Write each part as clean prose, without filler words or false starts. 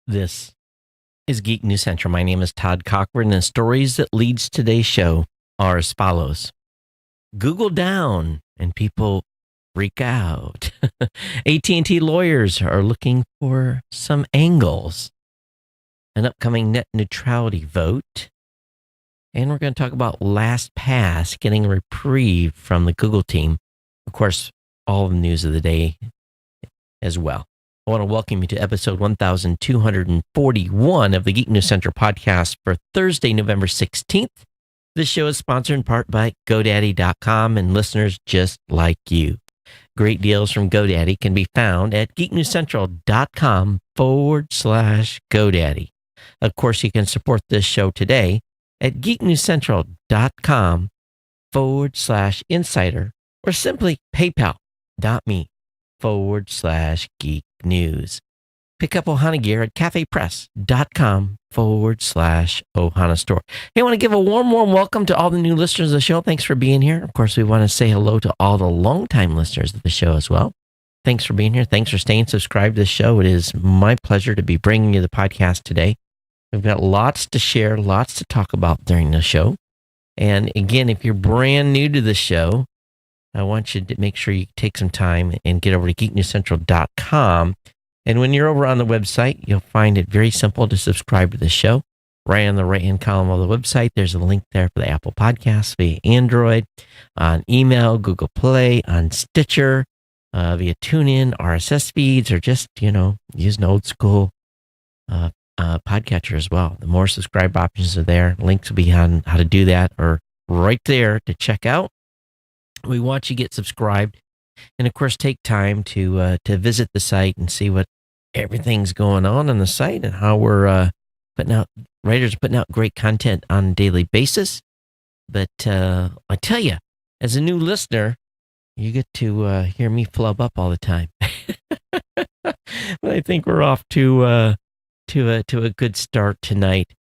This is Geek News Central. My name is Todd Cochran, and the stories that leads today's show are as follows. Google down, and people freak out. AT&T lawyers are looking for some angles. An upcoming net neutrality vote. And we're going to talk about LastPass getting a reprieve from the Google team. Of course, all the news of the day as well. I want to welcome you to episode 1241 of the Geek News Central podcast for Thursday, November 16th. This show is sponsored in part by GoDaddy.com and listeners just like you. Great deals from GoDaddy can be found at geeknewscentral.com/GoDaddy. Of course, you can support this show today at geeknewscentral.com/insider or simply paypal.me/geek news. Pick up Ohana gear at cafepress.com/Ohana store. Hey, I want to give a warm welcome to all the new listeners of the show. Thanks for being here. Of course, we want to say hello to all the longtime listeners of the show as well. Thanks for being here. Thanks for staying subscribed to the show. It is my pleasure to be bringing you the podcast today. We've got lots to share, lots to talk about during the show. And again, if you're brand new to the show, I want you to make sure you take some time and get over to geeknewscentral.com. And when you're over on the website, you'll find it very simple to subscribe to the show. Right on the right-hand column of the website, there's a link there for the Apple Podcasts via Android, on email, Google Play, on Stitcher, via TuneIn, RSS feeds, or just, use an old school podcatcher as well. The more subscribe options are there. Links will be on how to do that or right there to check out. We want you to get subscribed and, of course, take time to visit the site and see what everything's going on the site and how we're writers putting out great content on a daily basis. But I tell you, as a new listener, you get to hear me flub up all the time. But I think we're off to a good start tonight.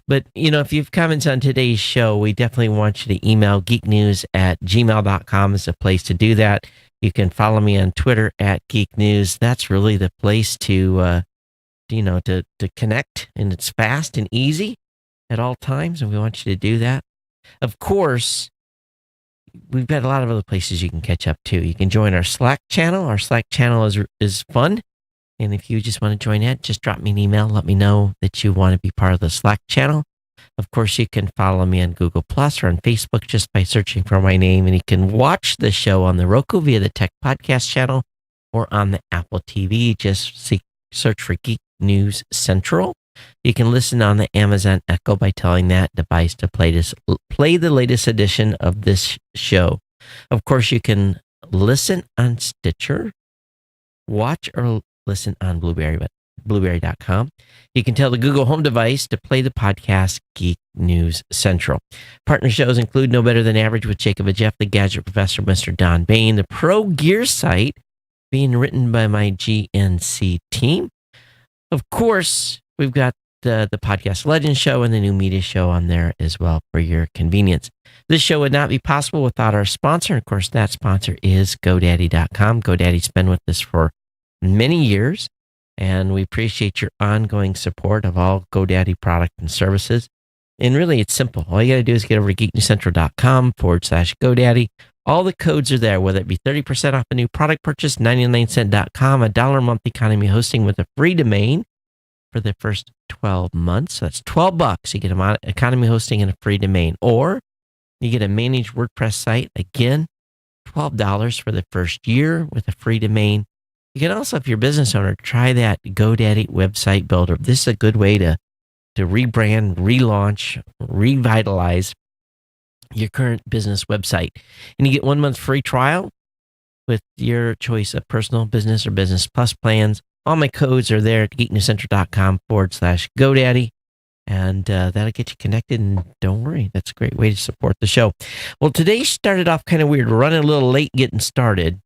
But, if you have comments on today's show, we definitely want you to email geeknews@gmail.com is a place to do that. You can follow me on Twitter @geeknews. That's really the place to connect, and it's fast and easy at all times, and we want you to do that. Of course, we've got a lot of other places you can catch up to. You can join our Slack channel. Our Slack channel is fun. And if you just want to join that, just drop me an email. Let me know that you want to be part of the Slack channel. Of course, you can follow me on Google Plus or on Facebook just by searching for my name. And you can watch the show on the Roku via the Tech Podcast channel or on the Apple TV. Just search for Geek News Central. You can listen on the Amazon Echo by telling that device to play the latest edition of this show. Of course, you can listen on Stitcher, watch or listen on blueberry.com. You can tell the Google Home device to play the podcast Geek News Central. Partner shows include No Better Than Average with Jacob and Jeff, the Gadget Professor, Mr. Don Bain, the Pro Gear site being written by my GNC team. Of course, we've got the Podcast Legends show and the New Media show on there as well for your convenience. This show would not be possible without our sponsor. Of course, that sponsor is GoDaddy.com. GoDaddy's been with us for many years, and we appreciate your ongoing support of all GoDaddy product and services. And really, it's simple. All you got to do is get over to geeknewscentral.com/GoDaddy. All the codes are there, whether it be 30% off a new product purchase, 99cent.com, $1 a month economy hosting with a free domain for the first 12 months. So that's $12. You get economy hosting and a free domain. Or you get a managed WordPress site, again, $12 for the first year with a free domain. You can also, if you're a business owner, try that GoDaddy website builder. This is a good way to rebrand, relaunch, revitalize your current business website. And you get 1 month free trial with your choice of personal, business, or business plus plans. All my codes are there at geeknewscentral.com/GoDaddy. And that'll get you connected. And don't worry, that's a great way to support the show. Well, today started off kind of weird. We're running a little late getting started.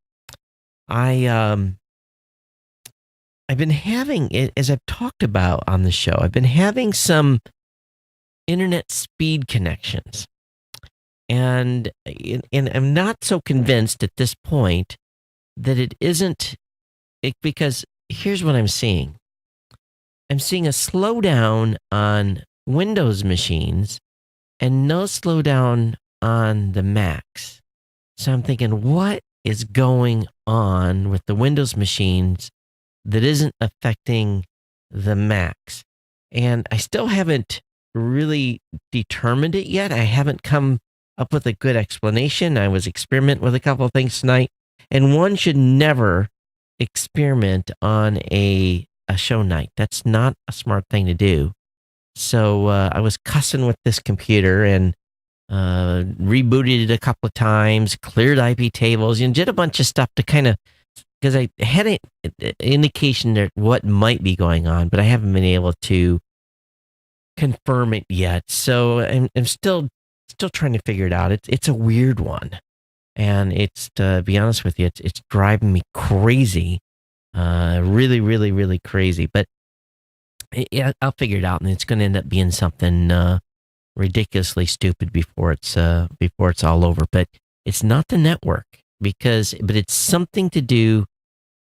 I've been having, as I've talked about on the show, I've been having some internet speed connections. And I'm not so convinced at this point that it isn't, because here's what I'm seeing. I'm seeing a slowdown on Windows machines and no slowdown on the Macs. So I'm thinking, what is going on with the Windows machines that isn't affecting the Macs? And I still haven't really determined it yet. I haven't come up with a good explanation. I was experimenting with a couple of things tonight, and one should never experiment on a show night. That's not a smart thing to do. So I was cussing with this computer and rebooted it a couple of times, cleared IP tables, and did a bunch of stuff to kind of, because I had an indication that what might be going on, but I haven't been able to confirm it yet. So I'm still trying to figure it out. It's a weird one, and it's, to be honest with you, it's driving me crazy, really, really, really crazy. But yeah, I'll figure it out, and it's going to end up being something ridiculously stupid before it's all over. But it's not the network, but it's something to do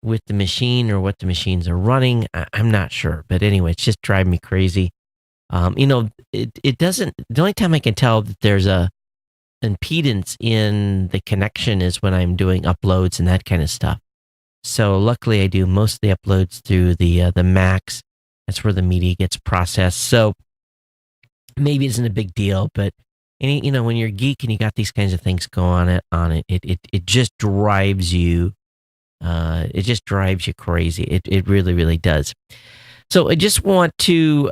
with the machine or what the machines are running. I'm not sure, but anyway, it's just driving me crazy. It doesn't. The only time I can tell that there's a impedance in the connection is when I'm doing uploads and that kind of stuff. So luckily, I do most of the uploads through the Macs. That's where the media gets processed. So maybe it isn't a big deal, but when you're geek and you got these kinds of things going on it just drives you. It just drives you crazy. It really, really does. So I just want to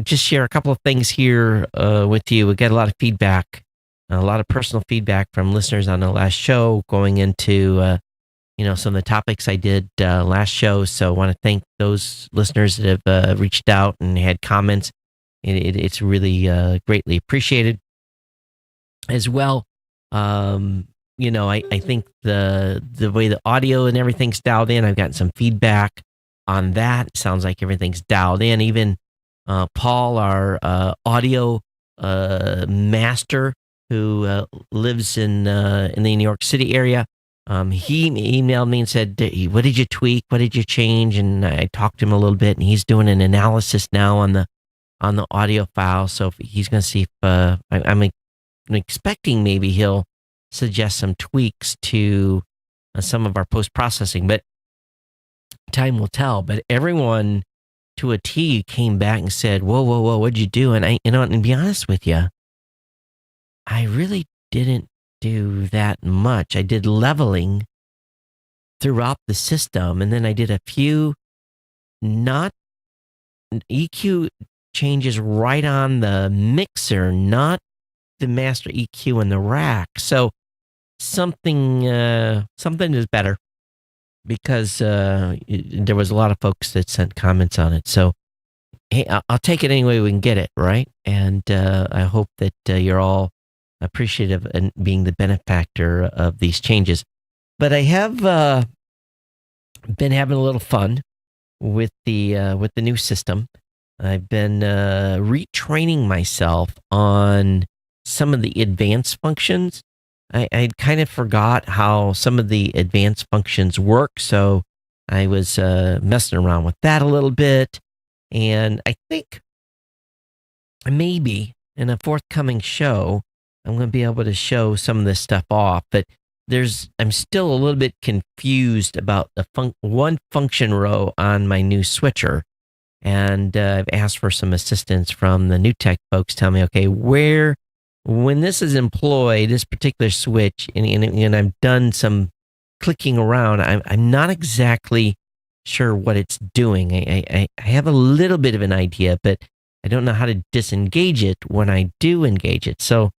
just share a couple of things here with you. We got a lot of feedback, a lot of personal feedback from listeners on the last show, going into some of the topics I did last show. So I want to thank those listeners that have reached out and had comments. It's really greatly appreciated as well. I think the way the audio and everything's dialed in, I've gotten some feedback on that. It sounds like everything's dialed in. Even Paul, our audio master, who lives in the New York City area, he emailed me and said, "What did you tweak? What did you change?" And I talked to him a little bit, and he's doing an analysis now on the audio file. So if he's going to see if I'm expecting maybe he'll suggest some tweaks to some of our post-processing, but time will tell. But everyone to a T came back and said, whoa, what'd you do? And and to be honest with you, I really didn't do that much. I did leveling throughout the system, and then I did a few not EQ changes right on the mixer, not the master EQ in the rack. So something is better, because there was a lot of folks that sent comments on it. So hey, I'll take it any way we can get it, right? And I hope that you're all appreciative and being the benefactor of these changes. But I have been having a little fun with the new system. I've been retraining myself on some of the advanced functions. I kind of forgot how some of the advanced functions work, so I was messing around with that a little bit. And I think maybe in a forthcoming show, I'm going to be able to show some of this stuff off. But I'm still a little bit confused about the one function row on my new switcher. And I've asked for some assistance from the new tech folks. Tell me, okay, when this is employed, this particular switch, and I've done some clicking around, I'm not exactly sure what it's doing. I have a little bit of an idea, but I don't know how to disengage it when I do engage it. So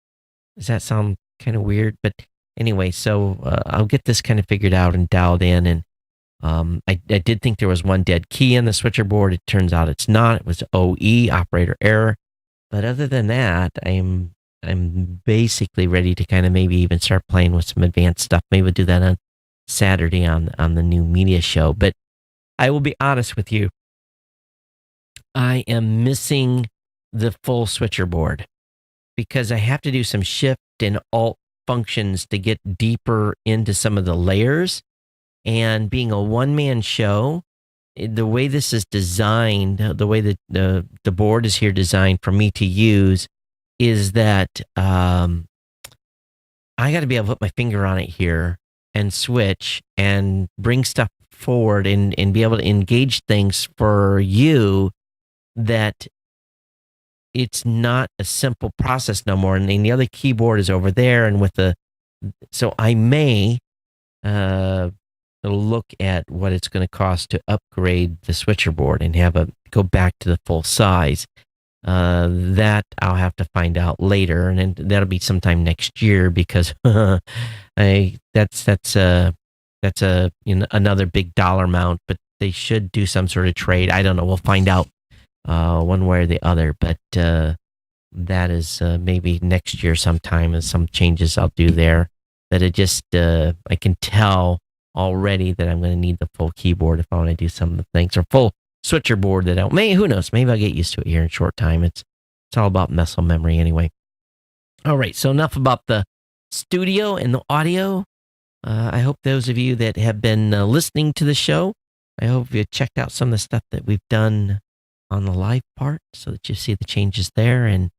does that sound kind of weird? But anyway, so I'll get this kind of figured out and dialed in. And I did think there was one dead key in the switcher board. It turns out it's not. It was OE, operator error. But other than that, I'm basically ready to kind of maybe even start playing with some advanced stuff. Maybe we'll do that on Saturday on the new media show. But I will be honest with you, I am missing the full switcher board, because I have to do some shift and alt functions to get deeper into some of the layers. And being a one-man show, the way this is designed, the way that the board is here designed for me to use, is that I got to be able to put my finger on it here and switch and bring stuff forward and be able to engage things for you, that it's not a simple process no more. And the other keyboard is over there, and so I may look at what it's going to cost to upgrade the switcher board and go back to the full size. That I'll have to find out later, and then that'll be sometime next year, because that's another big dollar amount. But they should do some sort of trade. I don't know. We'll find out one way or the other. But that is maybe next year sometime, and some changes I'll do there. That it just I can tell already that I'm going to need the full keyboard if I want to do some of the things, or full switcher board that who knows, maybe I'll get used to it here in a short time. It's all about muscle memory anyway. All right, so enough about the studio and the audio. I hope those of you that have been listening to the show, I hope you checked out some of the stuff that we've done on the live part, so that you see the changes there. And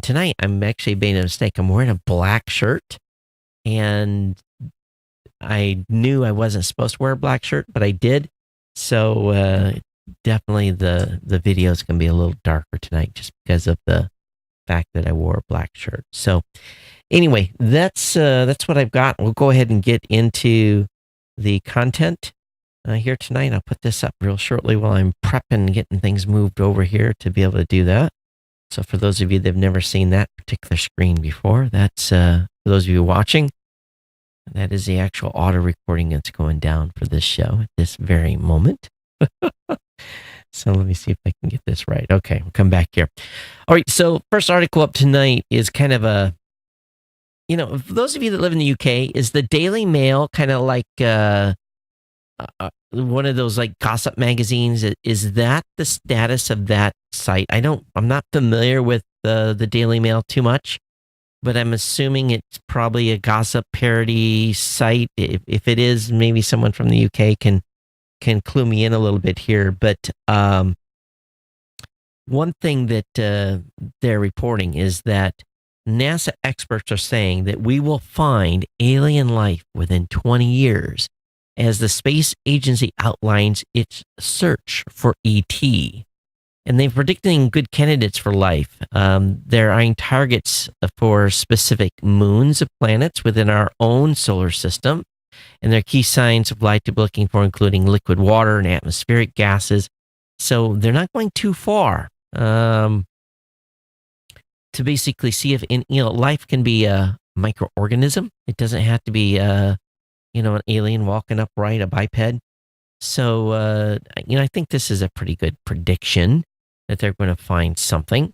tonight I'm actually being a mistake. I'm wearing a black shirt, and I knew I wasn't supposed to wear a black shirt, but I did. So definitely the video is going to be a little darker tonight, just because of the fact that I wore a black shirt. So anyway, that's what I've got. We'll go ahead and get into the content here tonight. I'll put this up real shortly while I'm prepping, getting things moved over here to be able to do that. So for those of you that have never seen that particular screen before, that's for those of you watching, that is the actual auto recording that's going down for this show at this very moment. So let me see if I can get this right. Okay, we'll come back here. All right, so first article up tonight is kind of for those of you that live in the UK, is the Daily Mail kind of like one of those like gossip magazines? Is that the status of that site? I'm not familiar with the Daily Mail too much, but I'm assuming it's probably a gossip parody site. If it is, maybe someone from the UK can clue me in a little bit here. But one thing that they're reporting is that NASA experts are saying that we will find alien life within 20 years as the space agency outlines its search for ET. And they're predicting good candidates for life. They're eyeing targets for specific moons of planets within our own solar system. And their key signs of life to be looking for, including liquid water and atmospheric gases. So they're not going too far to basically see if life can be a microorganism. It doesn't have to be an alien walking upright, a biped. So I think this is a pretty good prediction that they're going to find something.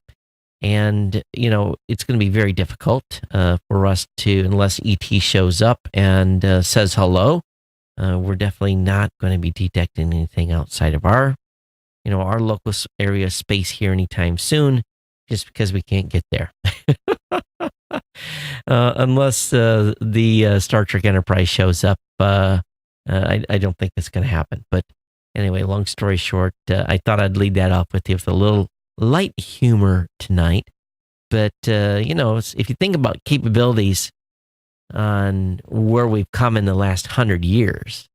And, it's going to be very difficult for us to, unless ET shows up and says hello, we're definitely not going to be detecting anything outside of our local area of space here anytime soon, just because we can't get there. Unless the Star Trek Enterprise shows up, I don't think that's going to happen. But anyway, long story short, I thought I'd lead that off with you with a little light humor tonight. But if you think about capabilities on where we've come in the last 100 years,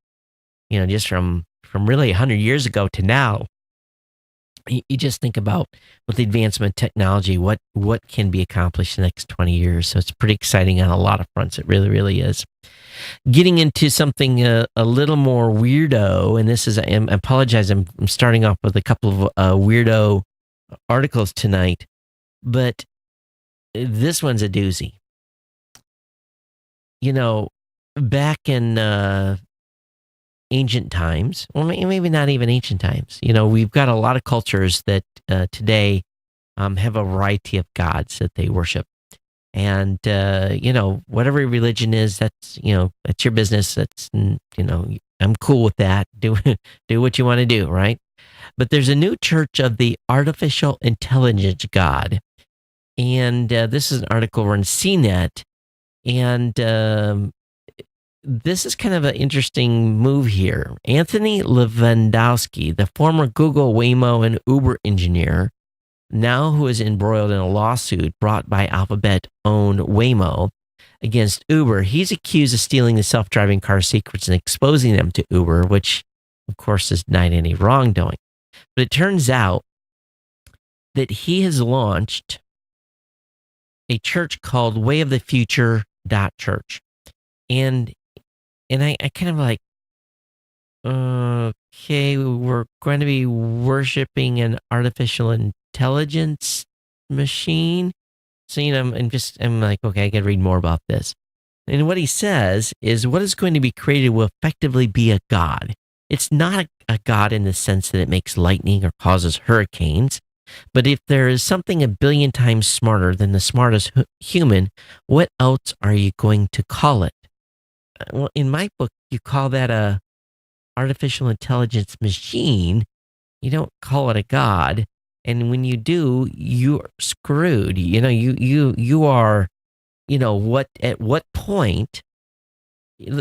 just from really 100 years ago to now, you just think about with the advancement of technology, what can be accomplished in the next 20 years. So it's pretty exciting on a lot of fronts. It really, really is. Getting into something a little more weirdo, and this is, I apologize, I'm starting off with a couple of weirdo articles tonight, but this one's a doozy. Back in ancient times, well, maybe not even ancient times, we've got a lot of cultures that today have a variety of gods that they worship. And, whatever religion is, that's your business. That's, I'm cool with that. Do what you want to do, right? But there's a new church of the artificial intelligence god. And this is an article on CNET. And this is kind of an interesting move here. Anthony Lewandowski, the former Google, Waymo, and Uber engineer, now who is embroiled in a lawsuit brought by Alphabet-owned Waymo against Uber, he's accused of stealing the self-driving car secrets and exposing them to Uber, which, of course, is not any wrongdoing. But it turns out that he has launched a church called Way of the Future Church. And I kind of like, okay, we're going to be worshiping an artificial intelligence machine. So, I'm like, okay, I got to read more about this. And what he says is what is going to be created will effectively be a god. It's not a god in the sense that it makes lightning or causes hurricanes. But if there is something a billion times smarter than the smartest human, what else are you going to call it? Well, in my book, you call that a artificial intelligence machine. You don't call it a god. And when you do, you're screwed. You are, at what point,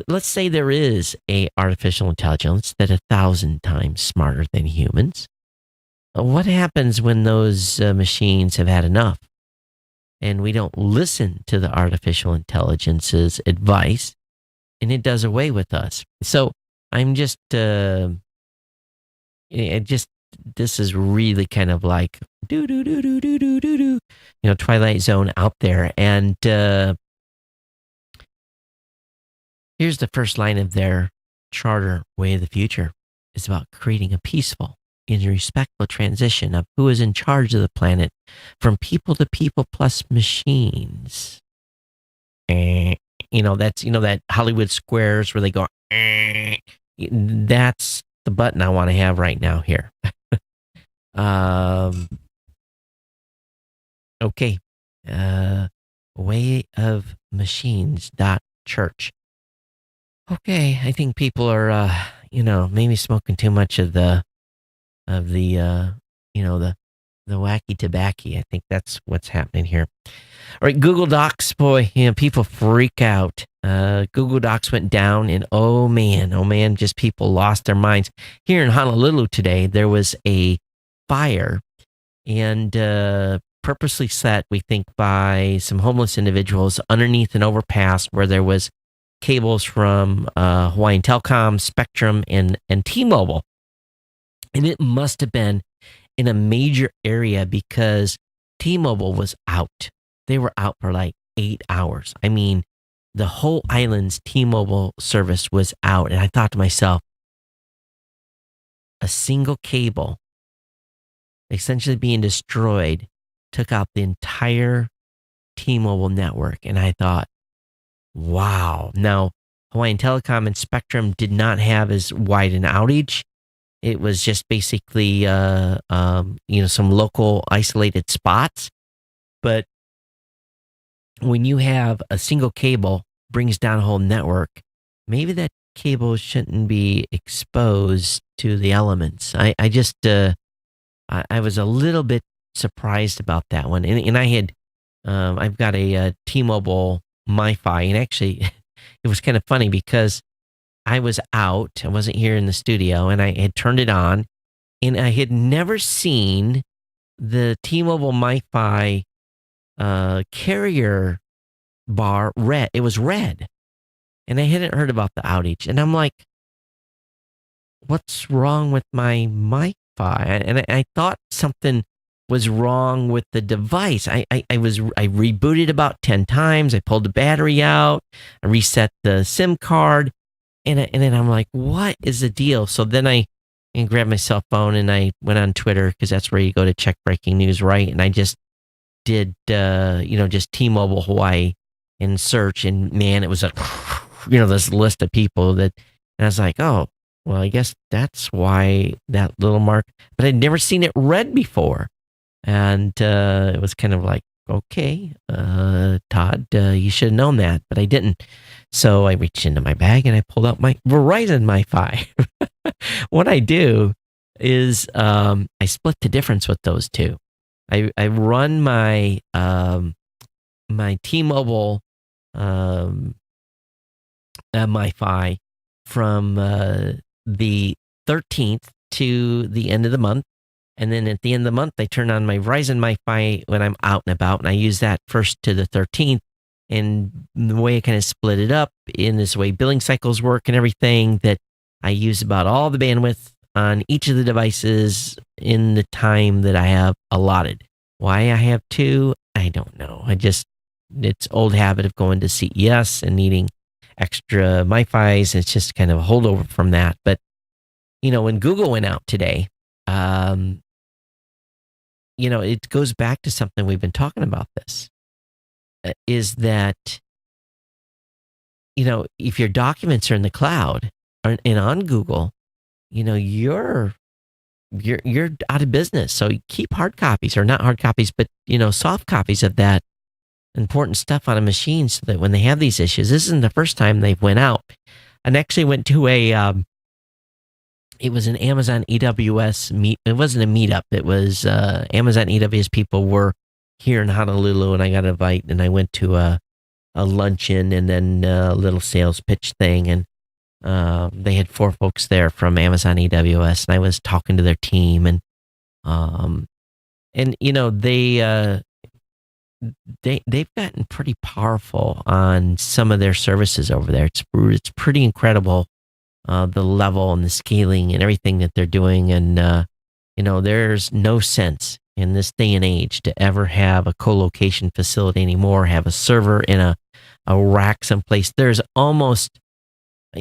let's say there is a artificial intelligence that 1,000 times smarter than humans. What happens when those machines have had enough and we don't listen to the artificial intelligence's advice and it does away with us? So I'm just, this is really kind of like Twilight Zone out there. And here's the first line of their charter, Way of the Future. It's about creating a peaceful and respectful transition of who is in charge of the planet from people to people plus machines. That's, that Hollywood Squares where they go, that's the button I want to have right now here. Okay. Way of Machines .church. Okay, I think people are, maybe smoking too much of the wacky tobacco. I think that's what's happening here. All right, Google Docs, boy, people freak out. Google Docs went down, and oh man, just people lost their minds. Here in Honolulu today, there was a fire, and purposely set, we think, by some homeless individuals underneath an overpass where there was cables from Hawaiian Telecom, Spectrum, and T-Mobile. And it must have been in a major area because T-Mobile was out. They were out for like 8 hours. I mean, the whole island's T-Mobile service was out. And I thought to myself, a single cable essentially being destroyed took out the entire T-Mobile network. And I thought, wow. Now, Hawaiian Telecom and Spectrum did not have as wide an outage. It was just basically, some local isolated spots. But when you have a single cable brings down a whole network, maybe that cable shouldn't be exposed to the elements. I was a little bit surprised about that one. And I had, I've got a T-Mobile MiFi, and actually it was kind of funny because I was out, I wasn't here in the studio, and I had turned it on, and I had never seen the T-Mobile MiFi carrier bar red. It was red, and I hadn't heard about the outage, and I'm like, what's wrong with my MiFi? And I thought something was wrong with the device. I rebooted about 10 times. I pulled the battery out. I reset the SIM card. And then I'm like, what is the deal? So then I grabbed my cell phone and I went on Twitter because that's where you go to check breaking news, right? And I just did, just T-Mobile Hawaii and search. And man, it was this list of people and I was like, oh, well, I guess that's why that little mark. But I'd never seen it red before. And it was kind of like, okay, Todd, you should have known that, but I didn't. So I reached into my bag and I pulled out my Verizon MiFi. What I do is I split the difference with those two. I run my my T-Mobile MiFi from the 13th to the end of the month. And then at the end of the month, I turn on my Verizon MiFi when I'm out and about, and I use that first to the 13th. And the way I kind of split it up in this way billing cycles work and everything, that I use about all the bandwidth on each of the devices in the time that I have allotted. Why I have two, I don't know. It's old habit of going to CES and needing extra MiFis. It's just kind of a holdover from that. But, when Google went out today, it goes back to something we've been talking about this, is that, if your documents are in the cloud and on Google, you're out of business. So you keep hard copies, or not hard copies, but, soft copies of that important stuff on a machine, so that when they have these issues, this isn't the first time they've went out. And actually went to it was an Amazon AWS meet. It wasn't a meetup. It was Amazon AWS people were here in Honolulu, and I got an invite, and I went to a luncheon and then a little sales pitch thing. And they had 4 folks there from Amazon AWS, and I was talking to their team, and they've gotten pretty powerful on some of their services over there. It's pretty incredible, the level and the scaling and everything that they're doing. And there's no sense in this day and age to ever have a co-location facility anymore, have a server in a rack someplace. There's almost,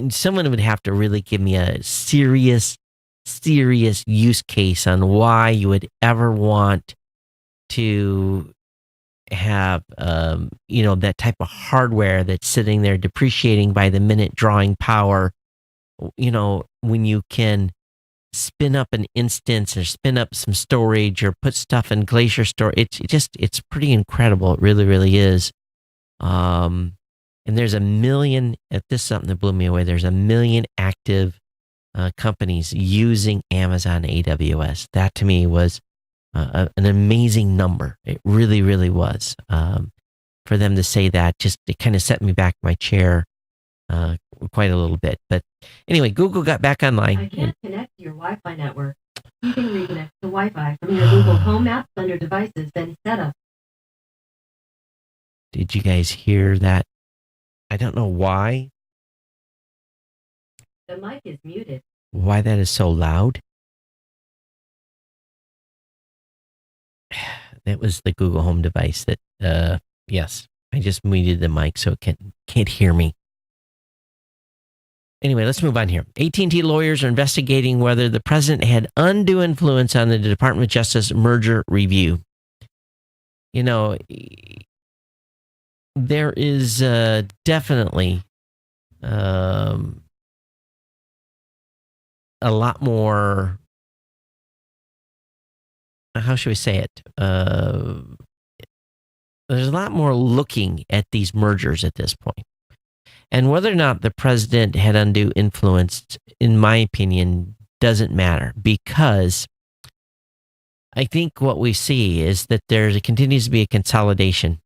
someone would have to really give me a serious use case on why you would ever want to have that type of hardware that's sitting there depreciating by the minute, drawing power, when you can spin up an instance or spin up some storage or put stuff in Glacier Store. It's pretty incredible. It really, really is. And there's 1 million, this is something that blew me away. There's 1 million active companies using Amazon AWS. That to me was an amazing number. It really, really was. For them to say that, it kind of set me back in my chair quite a little bit. But anyway, Google got back online. I can't connect to your Wi-Fi network. You can reconnect to Wi-Fi from your Google Home app under Devices, then Setup. Did you guys hear that? I don't know why. The mic is muted. Why that is so loud? That was the Google Home device that, yes, I just muted the mic so it can't hear me. Anyway, let's move on here. AT&T lawyers are investigating whether the president had undue influence on the Department of Justice merger review. There is definitely a lot more, how should we say it? There's a lot more looking at these mergers at this point. And whether or not the president had undue influence, in my opinion, doesn't matter, because I think what we see is that there continues to be a consolidation,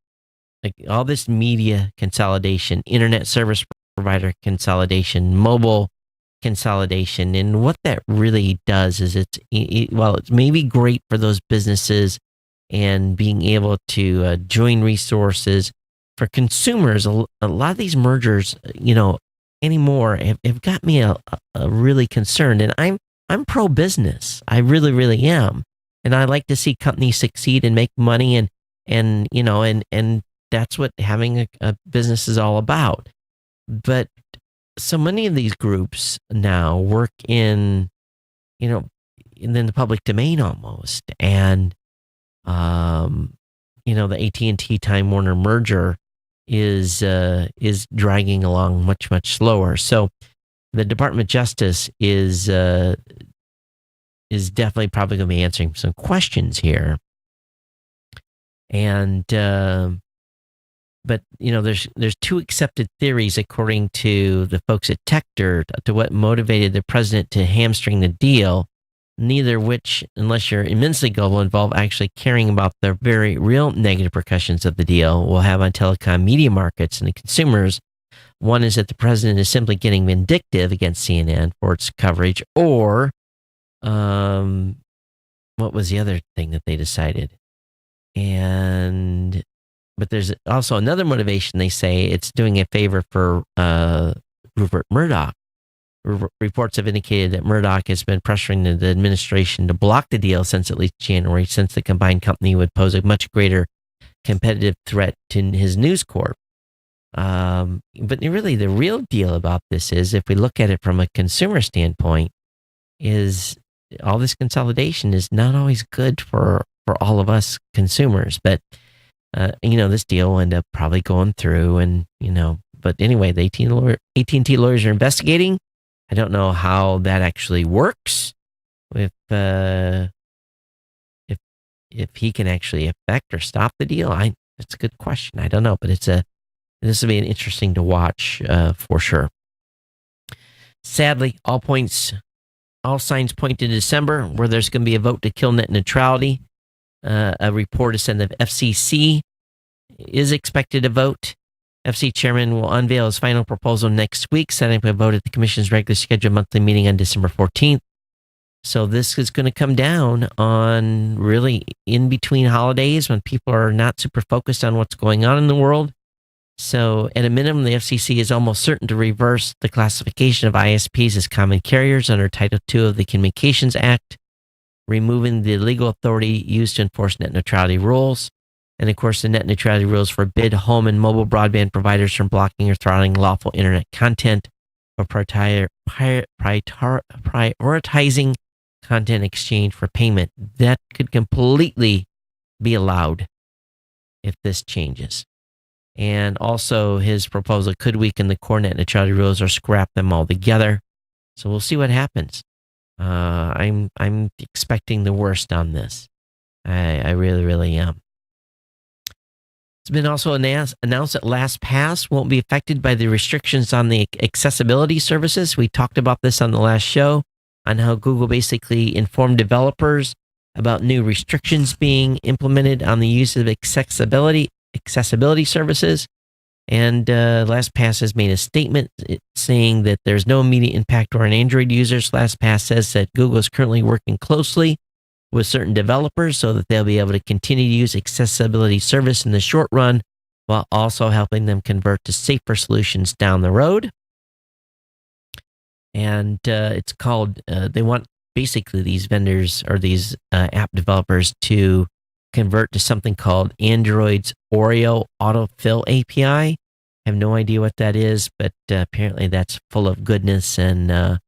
like all this media consolidation, internet service provider consolidation, mobile consolidation. And what that really does is while it's maybe great for those businesses and being able to join resources, for consumers, a lot of these mergers, anymore have got me a really concerned. And I'm pro-business. I really, really am. And I like to see companies succeed and make money, and that's what having a business is all about. But so many of these groups now work in the public domain almost. And, the AT&T Time Warner merger is dragging along much, much slower. So the Department of Justice is definitely probably going to be answering some questions here. And but there's 2 accepted theories according to the folks at Tector to what motivated the president to hamstring the deal. Neither which, unless you're immensely global, involve actually caring about the very real negative repercussions of the deal will have on telecom media markets and the consumers, One is that the president is simply getting vindictive against CNN for its coverage, or what was the other thing that they decided? But there's also another motivation. They say it's doing a favor for Rupert Murdoch. Reports have indicated that Murdoch has been pressuring the administration to block the deal since at least January, since the combined company would pose a much greater competitive threat to his News Corp. But really, the real deal about this is, if we look at it from a consumer standpoint, is all this consolidation is not always good for all of us consumers. But this deal will end up probably going through, and But anyway, the AT&T lawyers are investigating. I don't know how that actually works. If he can actually affect or stop the deal, that's a good question. I don't know, but this will be an interesting to watch for sure. Sadly, all signs point to December, where there's going to be a vote to kill net neutrality. A report has said the FCC is expected to vote. FC chairman will unveil his final proposal next week, setting up a vote at the commission's regularly scheduled monthly meeting on December 14th. So this is going to come down on really in between holidays, when people are not super focused on what's going on in the world. So at a minimum, the FCC is almost certain to reverse the classification of ISPs as common carriers under Title II of the Communications Act, removing the legal authority used to enforce net neutrality rules. And of course, the net neutrality rules forbid home and mobile broadband providers from blocking or throttling lawful internet content or prioritizing content exchange for payment. That could completely be allowed if this changes. And also, his proposal could weaken the core net neutrality rules or scrap them altogether. So we'll see what happens. I'm expecting the worst on this. I really, really am. It's been also announced that LastPass won't be affected by the restrictions on the accessibility services. We talked about this on the last show, on how Google basically informed developers about new restrictions being implemented on the use of accessibility services. And LastPass has made a statement saying that there's no immediate impact on Android users. LastPass says that Google is currently working closely with certain developers so that they'll be able to continue to use accessibility service in the short run, while also helping them convert to safer solutions down the road. And it's called, they want basically these vendors or these app developers to convert to something called Android's Oreo autofill API. I have no idea what that is, but apparently that's full of goodness, and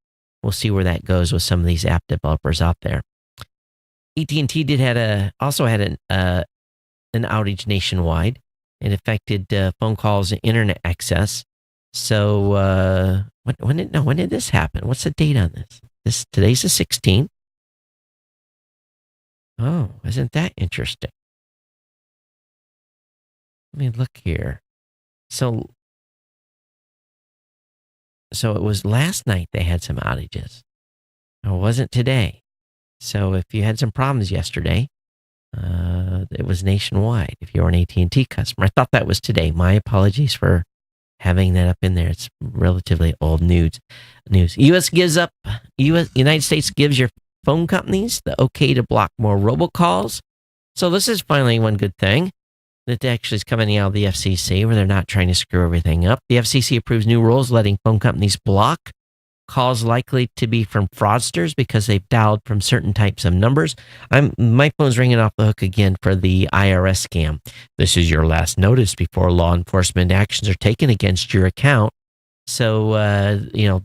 we'll see where that goes with some of these app developers out there. AT&T also had an outage nationwide. It affected phone calls and internet access. So when did this happen? What's the date on this? Today's the 16th. Oh, isn't that interesting? Let me look here. So it was last night they had some outages. It wasn't today. So if you had some problems yesterday, it was nationwide if you're an AT&T customer. I thought that was today. My apologies for having that up in there. It's relatively old news. United States gives your phone companies the okay to block more robocalls. So this is finally one good thing that actually is coming out of the FCC, where they're not trying to screw everything up. The FCC approves new rules letting phone companies block calls likely to be from fraudsters because they've dialed from certain types of numbers. My phone's ringing off the hook again for the IRS scam. This is your last notice before law enforcement actions are taken against your account. So,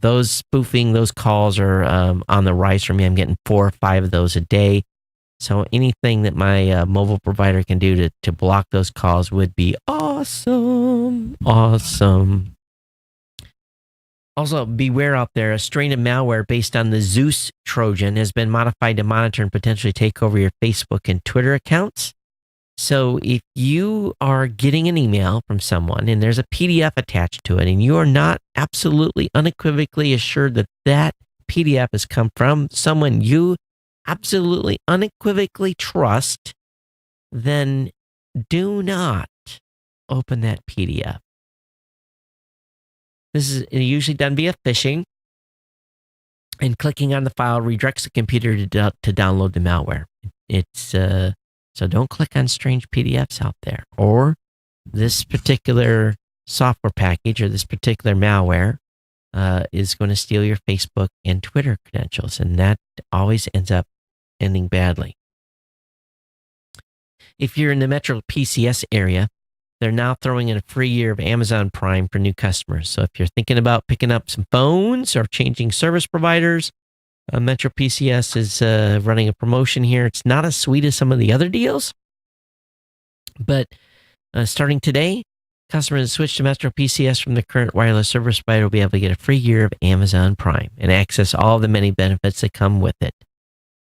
those spoofing, those calls are on the rise for me. I'm getting 4 or 5 of those a day. So anything that my mobile provider can do to block those calls would be awesome. Awesome. Also, beware out there, a strain of malware based on the Zeus Trojan has been modified to monitor and potentially take over your Facebook and Twitter accounts. So if you are getting an email from someone and there's a PDF attached to it, and you are not absolutely unequivocally assured that that PDF has come from someone you absolutely unequivocally trust, then do not open that PDF. This is usually done via phishing, and clicking on the file redirects the computer to download the malware. It's so don't click on strange PDFs out there, or this particular software package or this particular malware is going to steal your Facebook and Twitter credentials, and that always ends up ending badly. If you're in the Metro PCS area, they're now throwing in a free year of Amazon Prime for new customers. So if you're thinking about picking up some phones or changing service providers, Metro PCS is running a promotion here. It's not as sweet as some of the other deals, but starting today, customers switch to Metro PCS from the current wireless service provider will be able to get a free year of Amazon Prime and access all the many benefits that come with it.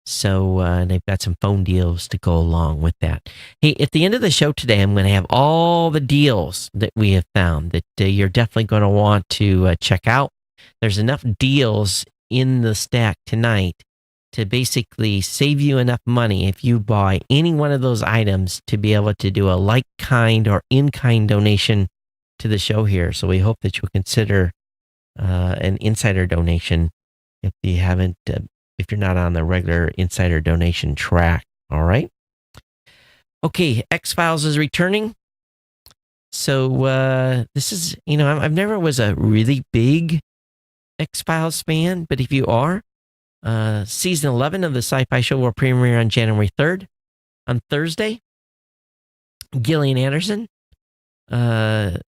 So they've got some phone deals to go along with that. Hey, at the end of the show today, I'm going to have all the deals that we have found that you're definitely going to want to check out. There's enough deals in the stack tonight to basically save you enough money if you buy any one of those items to be able to do a like-kind or in-kind donation to the show here. So we hope that you'll consider an insider donation if you haven't, if you're not on the regular insider donation track. All right. Okay, X-Files is returning. So this is, I've never was a really big X-Files fan, but if you are, season 11 of the Sci-Fi Show will premiere on January 3rd. On Thursday, Gillian Anderson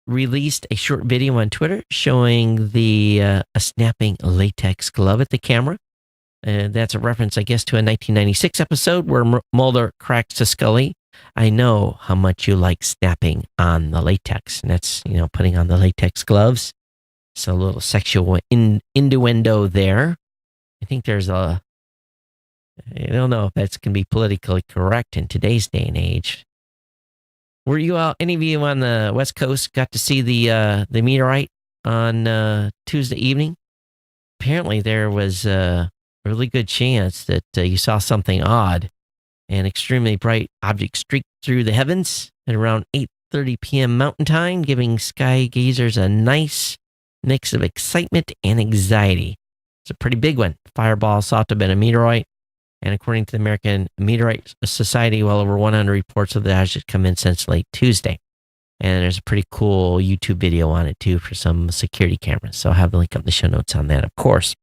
released a short video on Twitter showing a snapping latex glove at the camera. That's a reference, I guess, to a 1996 episode where Mulder cracks to Scully, "I know how much you like snapping on the latex." And that's, putting on the latex gloves. So a little sexual innuendo there. I think I don't know if that's going to be politically correct in today's day and age. Were you any of you on the West Coast got to see the meteorite on Tuesday evening? Apparently there was a really good chance that you saw something odd. An extremely bright object streaked through the heavens at around 8:30 p.m. Mountain Time, giving sky gazers a nice mix of excitement and anxiety. It's a pretty big one. Fireball is thought to have been a meteorite, and according to the American Meteorite Society, well over 100 reports of the object come in since late Tuesday. And there's a pretty cool YouTube video on it too for some security cameras. So I'll have the link up in the show notes on that, of course.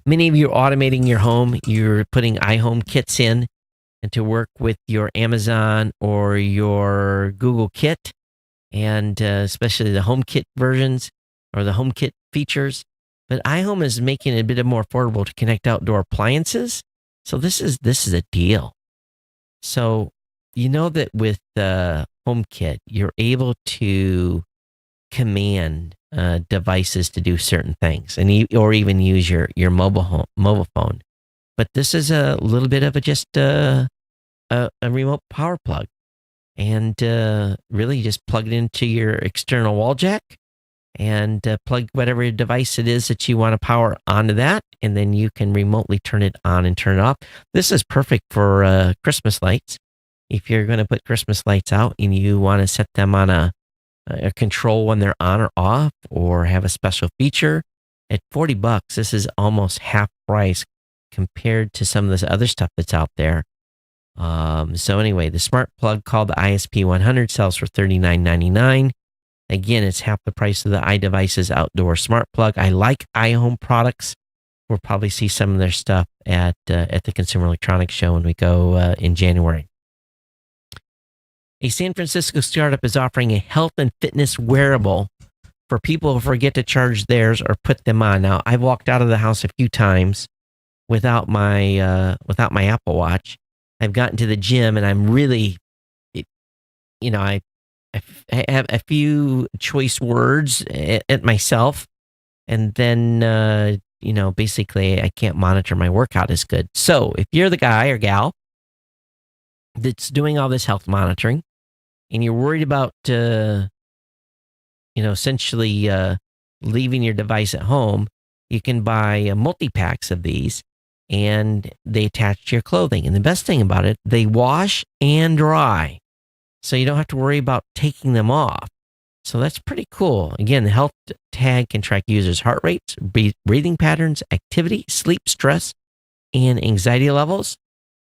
Many of you are automating your home. You're putting iHome kits in and to work with your Amazon or your Google Kit, and especially the HomeKit versions or the HomeKit features. But iHome is making it a bit more affordable to connect outdoor appliances. So this is a deal. So you know that with HomeKit, you're able to command devices to do certain things, or even use your mobile phone. But this is a little bit of just a remote power plug, and really just plug it into your external wall jack and plug whatever device it is that you want to power onto that, and then you can remotely turn it on and turn it off. This is perfect for Christmas lights. If you're going to put Christmas lights out and you want to set them on a control when they're on or off, or have a special feature, at $40, this is almost half price compared to some of this other stuff that's out there. So anyway, the smart plug called the ISP100 sells for $39.99. Again, it's half the price of the iDevices outdoor smart plug. I like iHome products. We'll probably see some of their stuff at the Consumer Electronics Show when we go in January. A San Francisco startup is offering a health and fitness wearable for people who forget to charge theirs or put them on. Now, I've walked out of the house a few times without my Apple Watch. I've gotten to the gym and I'm really, I have a few choice words at myself, and then basically I can't monitor my workout as good. So if you're the guy or gal that's doing all this health monitoring, and you're worried about, essentially leaving your device at home, you can buy multi-packs of these, and they attach to your clothing. And the best thing about it, they wash and dry. So you don't have to worry about taking them off. So that's pretty cool. Again, the health tag can track users' heart rates, breathing patterns, activity, sleep, stress, and anxiety levels.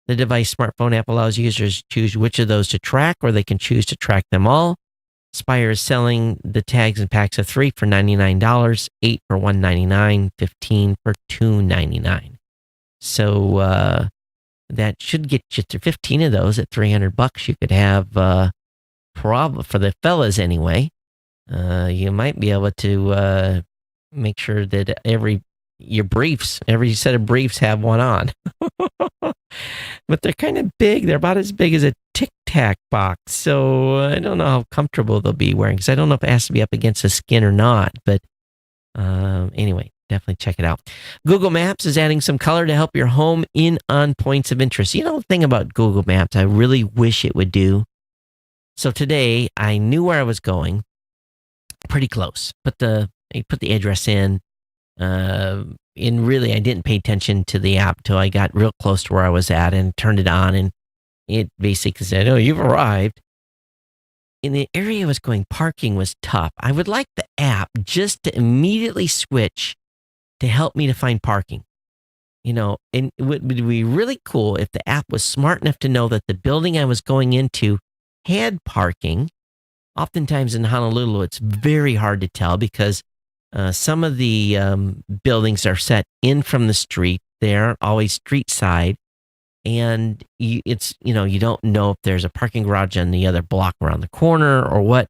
The device smartphone app allows users to choose which of those to track, or they can choose to track them all. Spire is selling the tags in packs of 3 for $99, 8 for $199, 15 for $299. So that should get you to 15 of those at $300. You could have, for the fellas anyway, you might be able to make sure that every set of briefs have one on. But they're kind of big. They're about as big as a Tic Tac box. So I don't know how comfortable they'll be wearing, because I don't know if it has to be up against the skin or not. But anyway, definitely check it out. Google Maps is adding some color to help your home in on points of interest. You know, the thing about Google Maps, I really wish it would do. So today I knew where I was going, pretty close. I put the address in. And really, I didn't pay attention to the app till I got real close to where I was at and turned it on, and it basically said, "Oh, you've arrived." In the area I was going, parking was tough. I would like the app just to immediately switch to help me to find parking. You know, and it would be really cool if the app was smart enough to know that the building I was going into had parking. Oftentimes in Honolulu, it's very hard to tell because some of the buildings are set in from the street. They aren't always street side. And you don't know if there's a parking garage on the other block around the corner or what.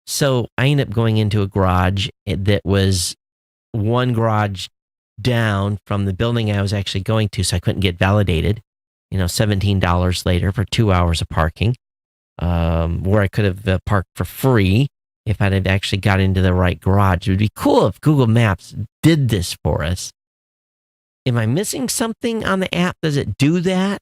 So I ended up going into a garage that was one garage down from the building I was actually going to, so I couldn't get validated. $17 later for 2 hours of parking, where I could have parked for free if I'd have actually got into the right garage. It would be cool if Google Maps did this for us. Am I missing something on the app? Does it do that?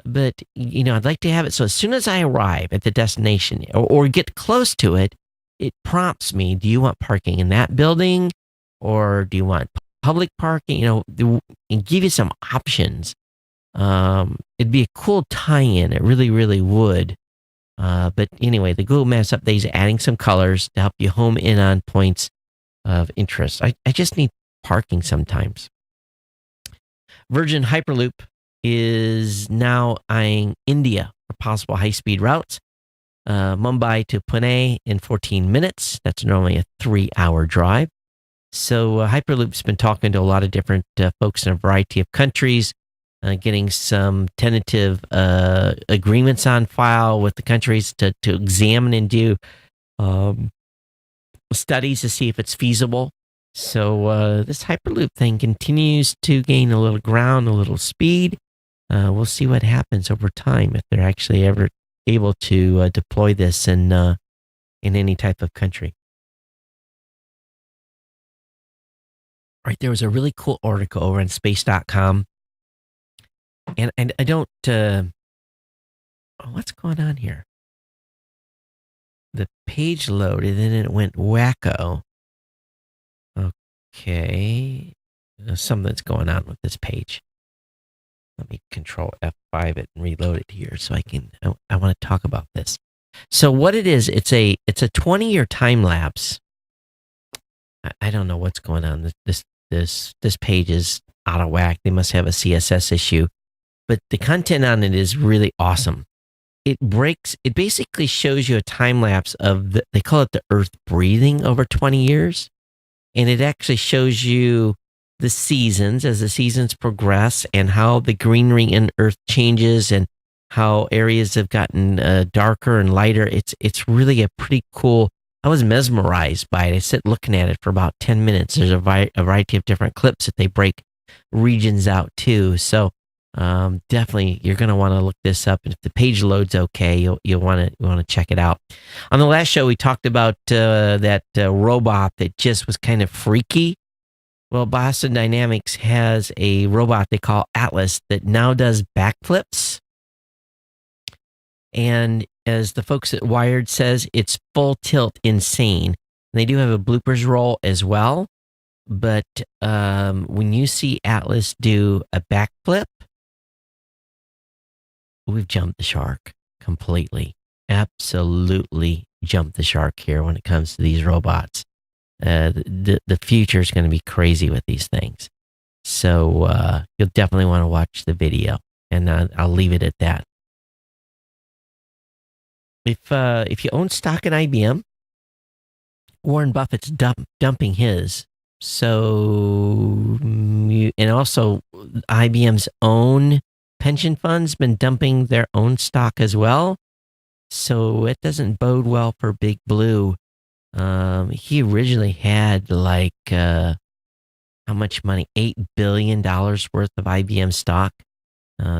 But, I'd like to have it so as soon as I arrive at the destination or get close to it, it prompts me, do you want parking in that building or do you want public parking? And give you some options. It'd be a cool tie-in. It really, really would. But anyway, the Google Maps update is adding some colors to help you home in on points of interest. I just need parking sometimes. Virgin Hyperloop is now eyeing India for possible high-speed routes. Mumbai to Pune in 14 minutes. That's normally a 3-hour drive. So Hyperloop's been talking to a lot of different folks in a variety of countries, getting some tentative agreements on file with the countries to examine and do studies to see if it's feasible. So this Hyperloop thing continues to gain a little ground, a little speed. We'll see what happens over time if they're actually ever able to deploy this in any type of country. All right, there was a really cool article over on space.com. And I don't, what's going on here? The page loaded and then it went wacko. Okay. Something's going on with this page. Let me control F5 it and reload it here so I want to talk about this. So what it is, it's a 20-year time lapse. I don't know what's going on. This page is out of whack. They must have a CSS issue. But the content on it is really awesome. It basically shows you a time lapse of they call it the Earth breathing over 20 years. And it actually shows you the seasons as the seasons progress and how the greenery in Earth changes and how areas have gotten darker and lighter. It's really a pretty cool. I was mesmerized by it. I sit looking at it for about 10 minutes. There's a variety of different clips that they break regions out too. So definitely you're going to want to look this up, and if the page loads okay, you'll want to check it out. On the last show we talked about that robot that just was kind of freaky. Well, Boston Dynamics has a robot they call Atlas that now does backflips, and as the folks at Wired says, it's full tilt insane. And they do have a bloopers roll as well, but when you see Atlas do a backflip, we've jumped the shark completely. Absolutely jump the shark here when it comes to these robots. The future is going to be crazy with these things. So you'll definitely want to watch the video, and I'll leave it at that. If you own stock in IBM, Warren Buffett's dumping his. So, and also IBM's own pension funds been dumping their own stock as well. So it doesn't bode well for Big Blue. He originally had like how much money? $8 billion worth of IBM stock.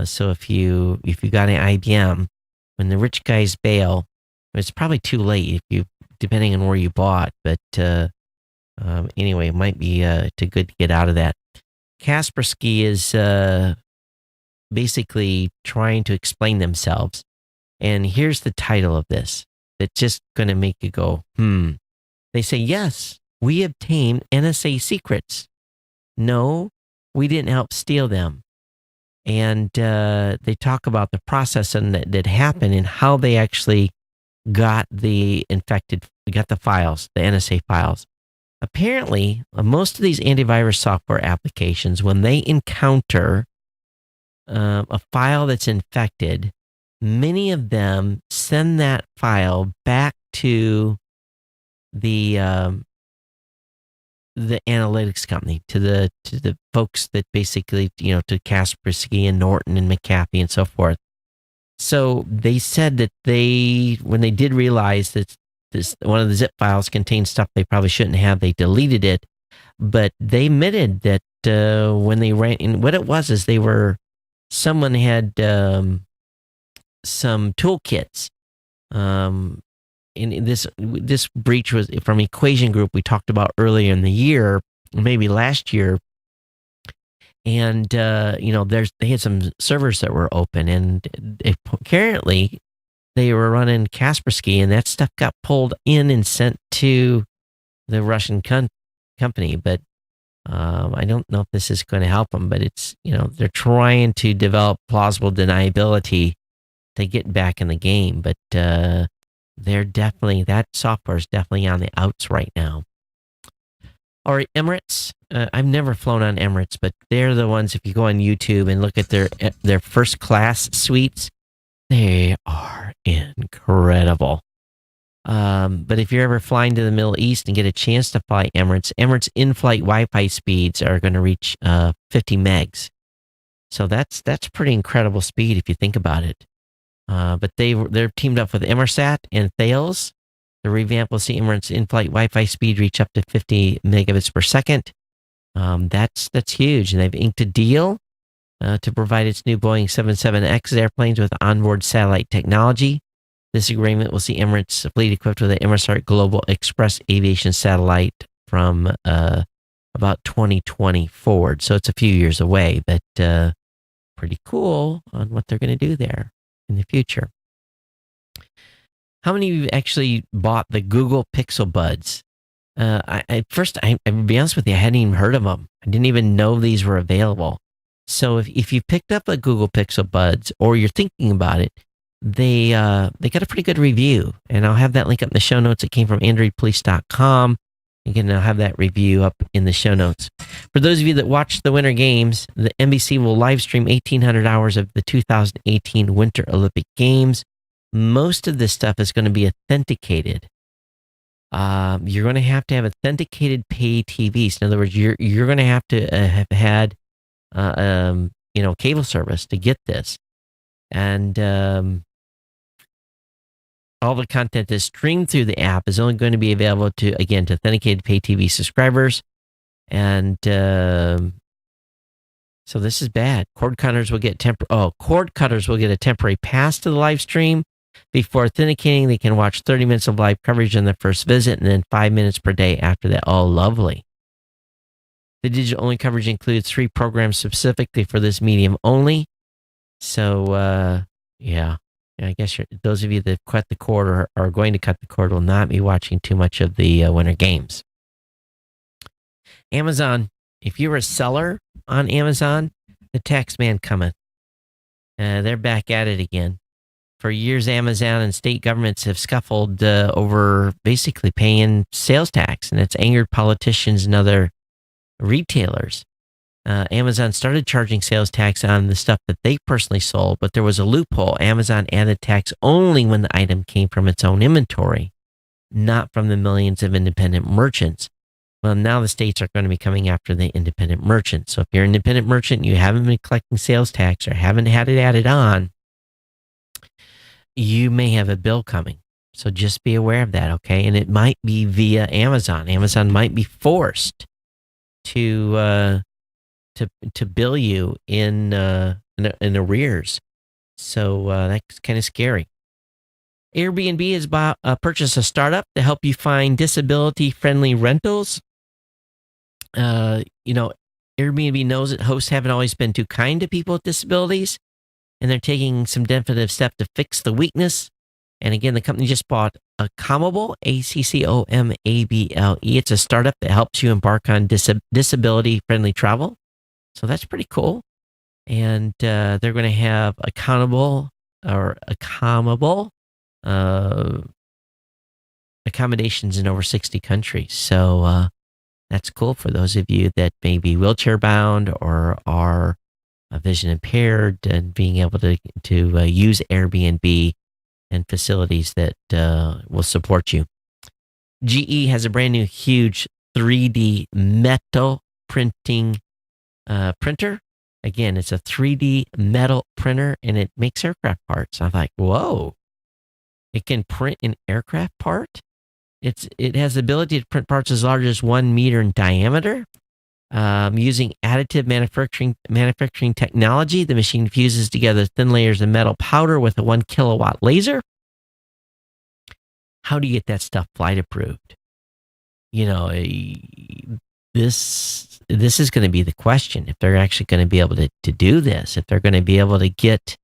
So if you got an IBM, when the rich guys bail, it's probably too late if you, depending on where you bought. But anyway, it might be too good to get out of that. Kaspersky is basically trying to explain themselves. And here's the title of this. It's just going to make you go, They say, yes, we obtained NSA secrets. No, we didn't help steal them. And they talk about the process and that happened and how they actually got the files, the NSA files. Apparently, most of these antivirus software applications, when they encounter a file that's infected, many of them send that file back to the analytics company, to the folks that basically, to Kaspersky and Norton and McAfee and so forth. So they said that when they did realize that one of the zip files contained stuff they probably shouldn't have, they deleted it. But they admitted that when they ran, and what it was is someone had some toolkits. In this breach was from Equation Group we talked about earlier in the year, maybe last year. And they had some servers that were open, and apparently they were running Kaspersky, and that stuff got pulled in and sent to the Russian company. But I don't know if this is going to help them. But it's they're trying to develop plausible deniability to get back in the game. But that software is definitely on the outs right now. All right, Emirates. I've never flown on Emirates, but they're the ones, if you go on YouTube and look at their first class suites, they are incredible. But if you're ever flying to the Middle East and get a chance to fly Emirates in-flight Wi-Fi speeds are going to reach 50 megs. So that's pretty incredible speed if you think about it. But they're teamed up with Emersat and Thales. The revamp will see Emirates in-flight Wi-Fi speed reach up to 50 megabits per second. That's huge. And they've inked a deal to provide its new Boeing 77X airplanes with onboard satellite technology. This agreement will see Emirates fleet equipped with an Emersat Global Express aviation satellite from about 2020 forward. So it's a few years away, but pretty cool on what they're going to do there in the future. How many of you actually bought the Google Pixel Buds? I'll be honest with you, I hadn't even heard of them. I didn't even know these were available. So if you picked up a Google Pixel Buds or you're thinking about it, they got a pretty good review. And I'll have that link up in the show notes. It came from AndroidPolice.com. Again, I'll have that review up in the show notes. For those of you that watched the Winter Games, the NBC will live stream 1,800 hours of the 2018 Winter Olympic Games. Most of this stuff is going to be authenticated. You're going to have authenticated pay TVs. In other words, you're going to have to have had cable service to get this, and all the content that's streamed through the app is only going to be available to authenticated pay TV subscribers, and so this is bad. Cord cutters will get a temporary pass to the live stream. Before authenticating, they can watch 30 minutes of live coverage on their first visit and then 5 minutes per day after that. Oh, lovely. The digital-only coverage includes 3 programs specifically for this medium only. So, I guess those of you that cut the cord or are going to cut the cord will not be watching too much of the Winter Games. Amazon. If you're a seller on Amazon, the tax man cometh. They're back at it again. For years, Amazon and state governments have scuffled over basically paying sales tax, and it's angered politicians and other retailers. Amazon started charging sales tax on the stuff that they personally sold, but there was a loophole. Amazon added tax only when the item came from its own inventory, not from the millions of independent merchants. Well, now the states are going to be coming after the independent merchants. So if you're an independent merchant and you haven't been collecting sales tax or haven't had it added on, you may have a bill coming. So just be aware of that, okay? And it might be via Amazon. Amazon might be forced to bill you in arrears. So that's kind of scary. Airbnb has purchased a startup to help you find disability-friendly rentals. Airbnb knows that hosts haven't always been too kind to people with disabilities, and they're taking some definitive steps to fix the weakness. And again, the company just bought Accomable, Accomable. It's a startup that helps you embark on disability-friendly travel. So that's pretty cool. And they're going to have Accomable accommodations in over 60 countries. So that's cool for those of you that may be wheelchair bound or are vision impaired, and being able to use Airbnb and facilities that will support you. GE has a brand new huge 3D metal printing printer. Again, it's a 3D metal printer, and it makes aircraft parts. I'm like, whoa, it can print an aircraft part? It has the ability to print parts as large as 1 meter in diameter. Using additive manufacturing technology, the machine fuses together thin layers of metal powder with a 1 kilowatt laser. How do you get that stuff flight approved? This is going to be the question. If they're actually going to be able to do this, if they're going to be able to get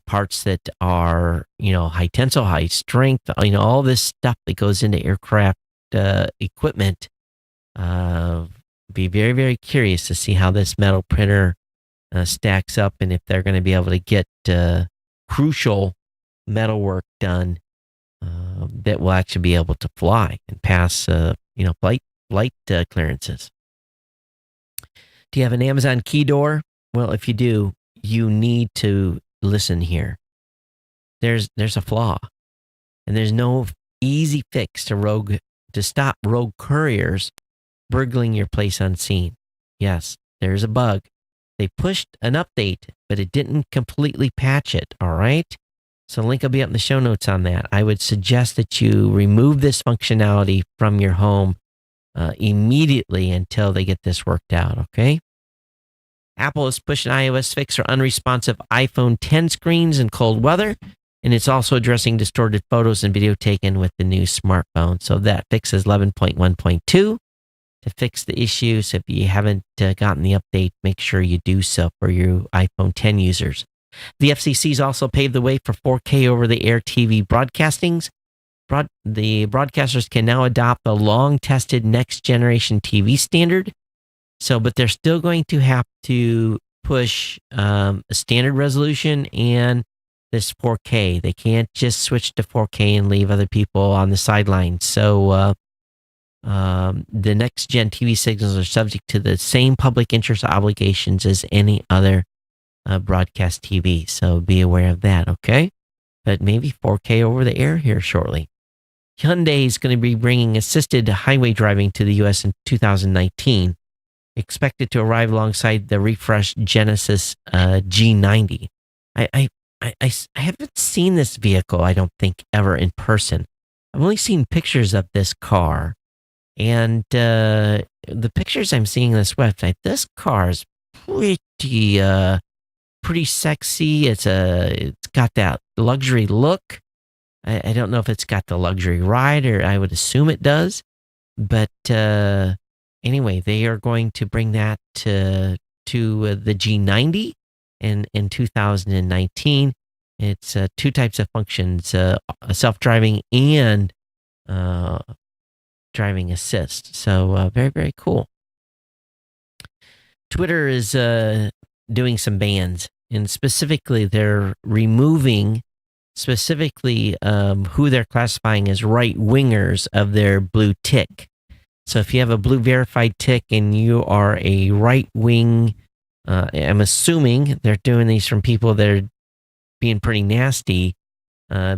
parts that are, high tensile, high strength, all this stuff that goes into aircraft equipment. Be very, very curious to see how this metal printer stacks up, and if they're going to be able to get crucial metal work done that will actually be able to fly and pass, flight clearances. Do you have an Amazon key door? Well, if you do, you need to listen here. There's a flaw, and there's no easy fix to stop rogue couriers burgling your place unseen. Yes, there's a bug. They pushed an update, but it didn't completely patch it, all right? So link will be up in the show notes on that. I would suggest that you remove this functionality from your home immediately until they get this worked out, okay? Apple is pushing iOS fix for unresponsive iPhone 10 screens in cold weather, and it's also addressing distorted photos and video taken with the new smartphone. So that fix is 11.1.2. to fix the issue. So if you haven't gotten the update, make sure you do so for your iPhone 10 users. The FCC's also paved the way for 4K over-the-air TV broadcastings. The broadcasters can now adopt the long-tested next-generation TV standard. But they're still going to have to push a standard resolution and this 4K. They can't just switch to 4K and leave other people on the sidelines. So the next gen TV signals are subject to the same public interest obligations as any other broadcast TV. So be aware of that, okay? But maybe 4K over the air here shortly. Hyundai is going to be bringing assisted highway driving to the U.S. in 2019, expected to arrive alongside the refreshed Genesis G90. I haven't seen this vehicle, I don't think, ever in person. I've only seen pictures of this car. And the pictures I'm seeing on this website, this car is pretty sexy. It's got that luxury look. I don't know if it's got the luxury ride, or I would assume it does. But anyway, they are going to bring that to the G90 in 2019. It's two types of functions, self-driving and driving assist. So very, very cool. Twitter is doing some bans, and specifically they're removing specifically who they're classifying as right wingers of their blue tick. So if you have a blue verified tick and you are a right wing, I'm assuming they're doing these from people that are being pretty nasty.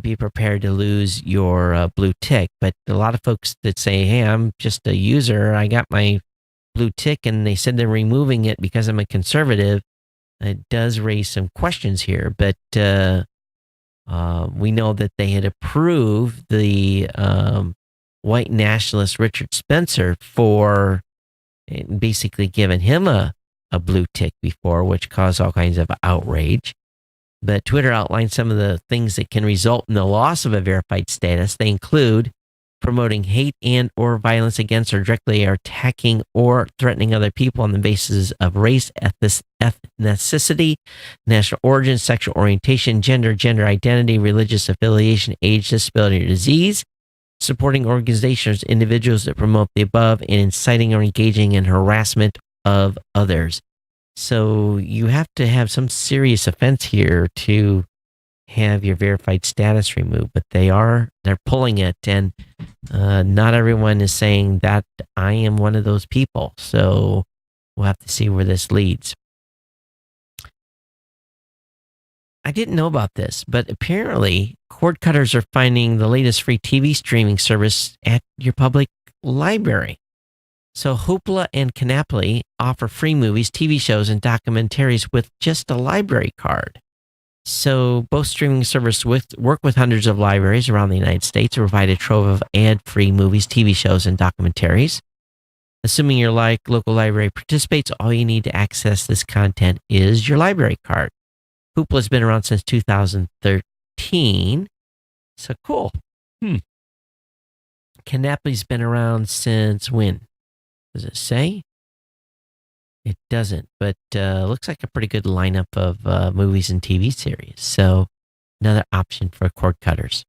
Be prepared to lose your blue tick. But a lot of folks that say, hey, I'm just a user, I got my blue tick, and they said they're removing it because I'm a conservative, it does raise some questions here. But we know that they had approved the white nationalist Richard Spencer for basically giving him a blue tick before, which caused all kinds of outrage. But Twitter outlined some of the things that can result in the loss of a verified status. They include promoting hate and or violence against or directly attacking or threatening other people on the basis of race, ethnicity, national origin, sexual orientation, gender identity, religious affiliation, age, disability, or disease, supporting organizations, individuals that promote the above, and inciting or engaging in harassment of others. So you have to have some serious offense here to have your verified status removed, but they're pulling it, and not everyone is saying that I am one of those people. So we'll have to see where this leads. I didn't know about this, but apparently cord cutters are finding the latest free TV streaming service at your public library. So Hoopla and Canaply offer free movies, TV shows, and documentaries with just a library card. So both streaming services work with hundreds of libraries around the United States to provide a trove of ad-free movies, TV shows, and documentaries. Assuming your local library participates, all you need to access this content is your library card. Hoopla's been around since 2013. So cool. Canaply's been around since when? Does it say? It doesn't, but looks like a pretty good lineup of movies and TV series. So another option for cord cutters.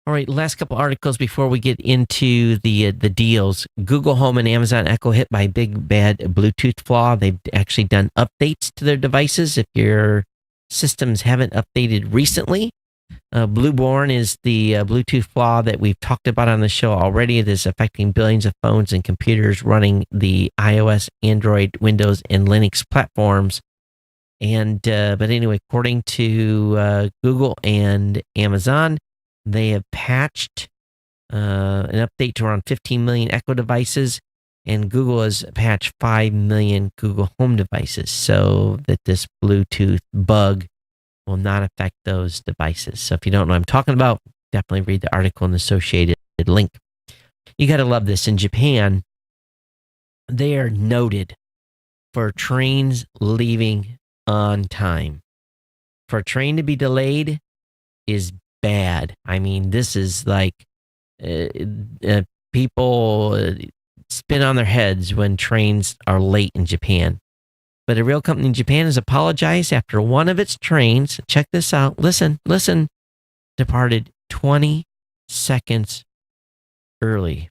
All right, last couple articles before we get into the deals. Google Home and Amazon Echo hit by big bad Bluetooth flaw. They've actually done updates to their devices. If your systems haven't updated recently, Blueborn is the Bluetooth flaw that we've talked about on the show already. It is affecting billions of phones and computers running the iOS, Android, Windows, and Linux platforms. And but anyway, according to Google and Amazon, they have patched an update to around 15 million Echo devices, and Google has patched 5 million Google Home devices, so that this Bluetooth bug will not affect those devices. So if you don't know what I'm talking about, definitely read the article in the associated link. You got to love this. In Japan, they are noted for trains leaving on time. For a train to be delayed is bad. I mean, this is like people spin on their heads when trains are late in Japan. But a rail company in Japan has apologized after one of its trains, check this out, listen, departed 20 seconds early.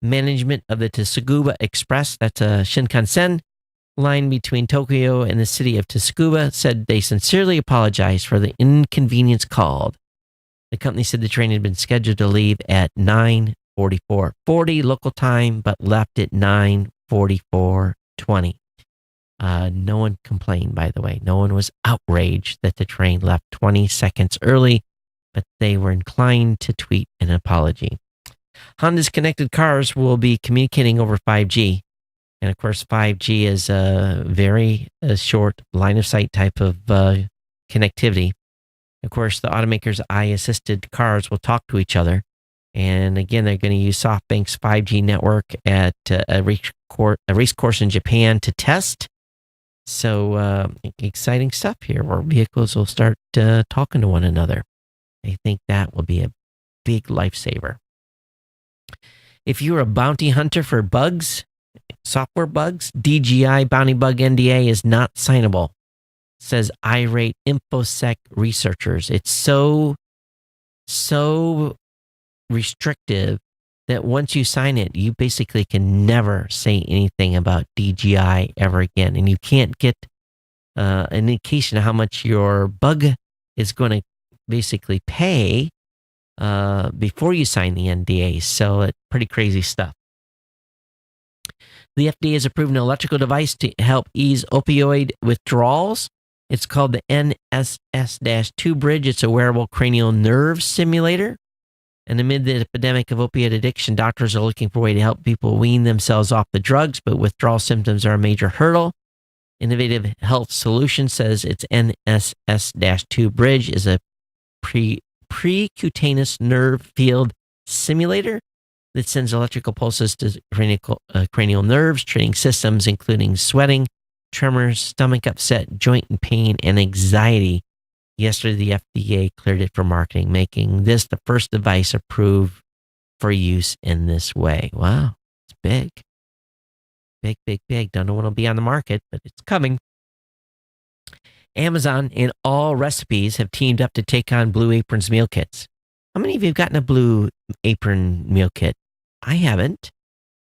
Management of the Tsukuba Express, that's a Shinkansen line between Tokyo and the city of Tsukuba, said they sincerely apologized for the inconvenience caused. The company said the train had been scheduled to leave at 9:44:40 local time, but left at 9:44:20. No one complained, by the way. No one was outraged that the train left 20 seconds early, but they were inclined to tweet an apology. Honda's connected cars will be communicating over 5G. And of course, 5G is a very short line of sight type of connectivity. Of course, the automaker's eye-assisted cars will talk to each other. And again, they're going to use SoftBank's 5G network at a race course in Japan to test. So exciting stuff here where vehicles will start talking to one another. I think that will be a big lifesaver. If you're a bounty hunter for bugs, software bugs, DGI Bounty Bug NDA is not signable, says irate InfoSec researchers. It's so restrictive that once you sign it, you basically can never say anything about DGI ever again. And you can't get an indication of how much your bug is going to basically pay before you sign the NDA. So it's pretty crazy stuff. The FDA has approved an electrical device to help ease opioid withdrawals. It's called the NSS-2 Bridge. It's a wearable cranial nerve simulator. And amid the epidemic of opiate addiction, doctors are looking for a way to help people wean themselves off the drugs, but withdrawal symptoms are a major hurdle. Innovative Health Solutions says its NSS-2 Bridge is a precutaneous nerve field simulator that sends electrical pulses to cranial nerves, treating systems including sweating, tremors, stomach upset, joint pain, and anxiety. Yesterday, the FDA cleared it for marketing, making this the first device approved for use in this way. Wow, it's big. Big, big, big. Don't know when it'll be on the market, but it's coming. Amazon and All Recipes have teamed up to take on Blue Apron's meal kits. How many of you have gotten a Blue Apron meal kit? I haven't,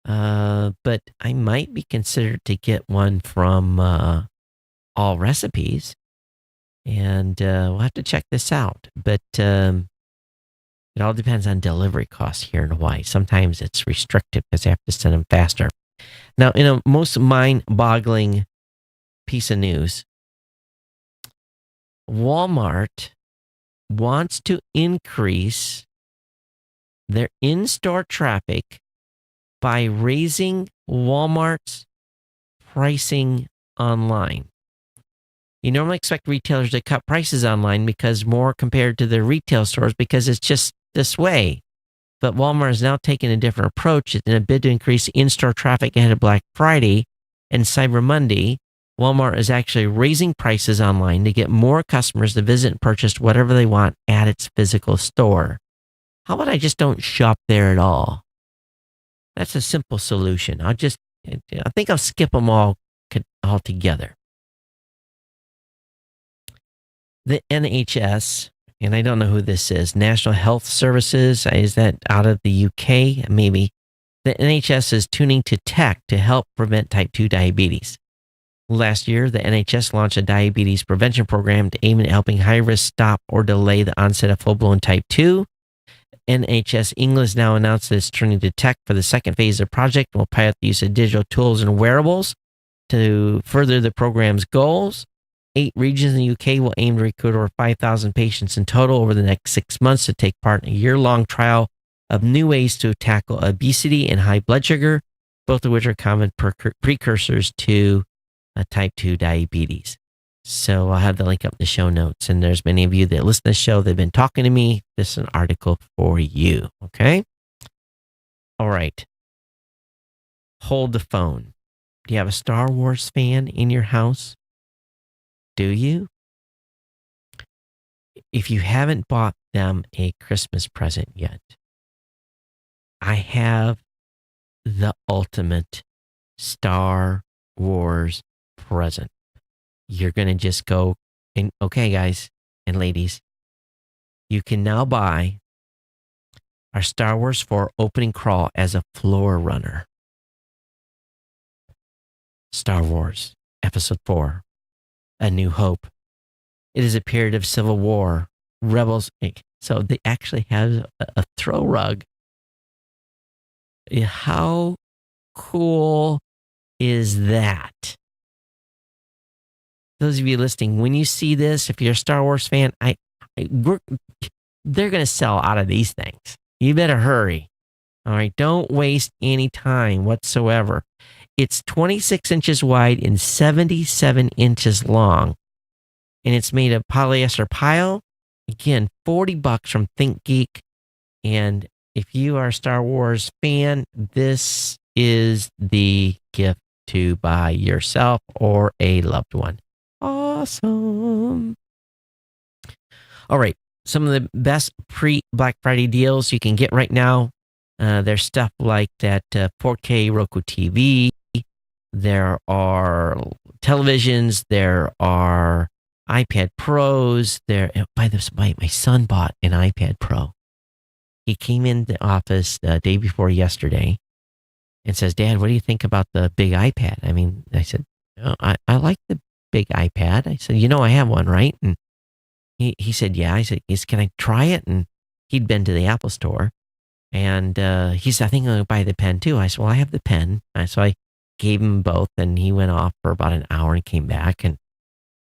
but I might be considered to get one from All Recipes, and we'll have to check this out. But it all depends on delivery costs here in Hawaii. Sometimes it's restrictive because they have to send them faster. Now, in a most mind-boggling piece of news, Walmart wants to increase their in-store traffic by raising Walmart's pricing online. You normally expect retailers to cut prices online because more compared to their retail stores because it's just this way. But Walmart is now taking a different approach in a bid to increase in-store traffic ahead of Black Friday and Cyber Monday. Walmart is actually raising prices online to get more customers to visit and purchase whatever they want at its physical store. How about I just don't shop there at all? That's a simple solution. I think I'll skip them all together. The NHS, and I don't know who this is, National Health Services, is that out of the UK? Maybe. The NHS is tuning to tech to help prevent type 2 diabetes. Last year, the NHS launched a diabetes prevention program to aim at helping high-risk stop or delay the onset of full-blown type 2. NHS England now announced that it's turning to tech for the second phase of the project and will pilot the use of digital tools and wearables to further the program's goals. 8 regions in the UK will aim to recruit over 5,000 patients in total over the next 6 months to take part in a year-long trial of new ways to tackle obesity and high blood sugar, both of which are common precursors to type 2 diabetes. So I'll have the link up in the show notes. And there's many of you that listen to the show that have been talking to me. This is an article for you. Okay. All right. Hold the phone. Do you have a Star Wars fan in your house? Do you? If you haven't bought them a Christmas present yet, I have the ultimate Star Wars present. You're going to just go, and okay, guys and ladies, you can now buy our Star Wars 4 opening crawl as a floor runner. Star Wars Episode 4, A New Hope. It is a period of civil war, rebels. So they actually have a throw rug. How cool is that? Those of you listening, when you see this, if you're a Star Wars fan, they're going to sell out of these things. You better hurry. All right, don't waste any time whatsoever. It's 26 inches wide and 77 inches long, and it's made of polyester pile. Again, $40 from Think Geek. And if you are a Star Wars fan, this is the gift to buy yourself or a loved one. Awesome. All right. Some of the best pre-Black Friday deals you can get right now. There's stuff like that 4K Roku TV. There are televisions. There are iPad Pros. By the way, my son bought an iPad Pro. He came in the office the day before yesterday and says, "Dad, what do you think about the big iPad?" I mean, I said, "I like the big iPad." I said, "I have one, right?" And he said, yeah. I said, can I try it? And he'd been to the Apple store. And he said, I think I'm going to buy the pen too. I said, well, I have the pen. So I gave him both, and he went off for about an hour and came back. And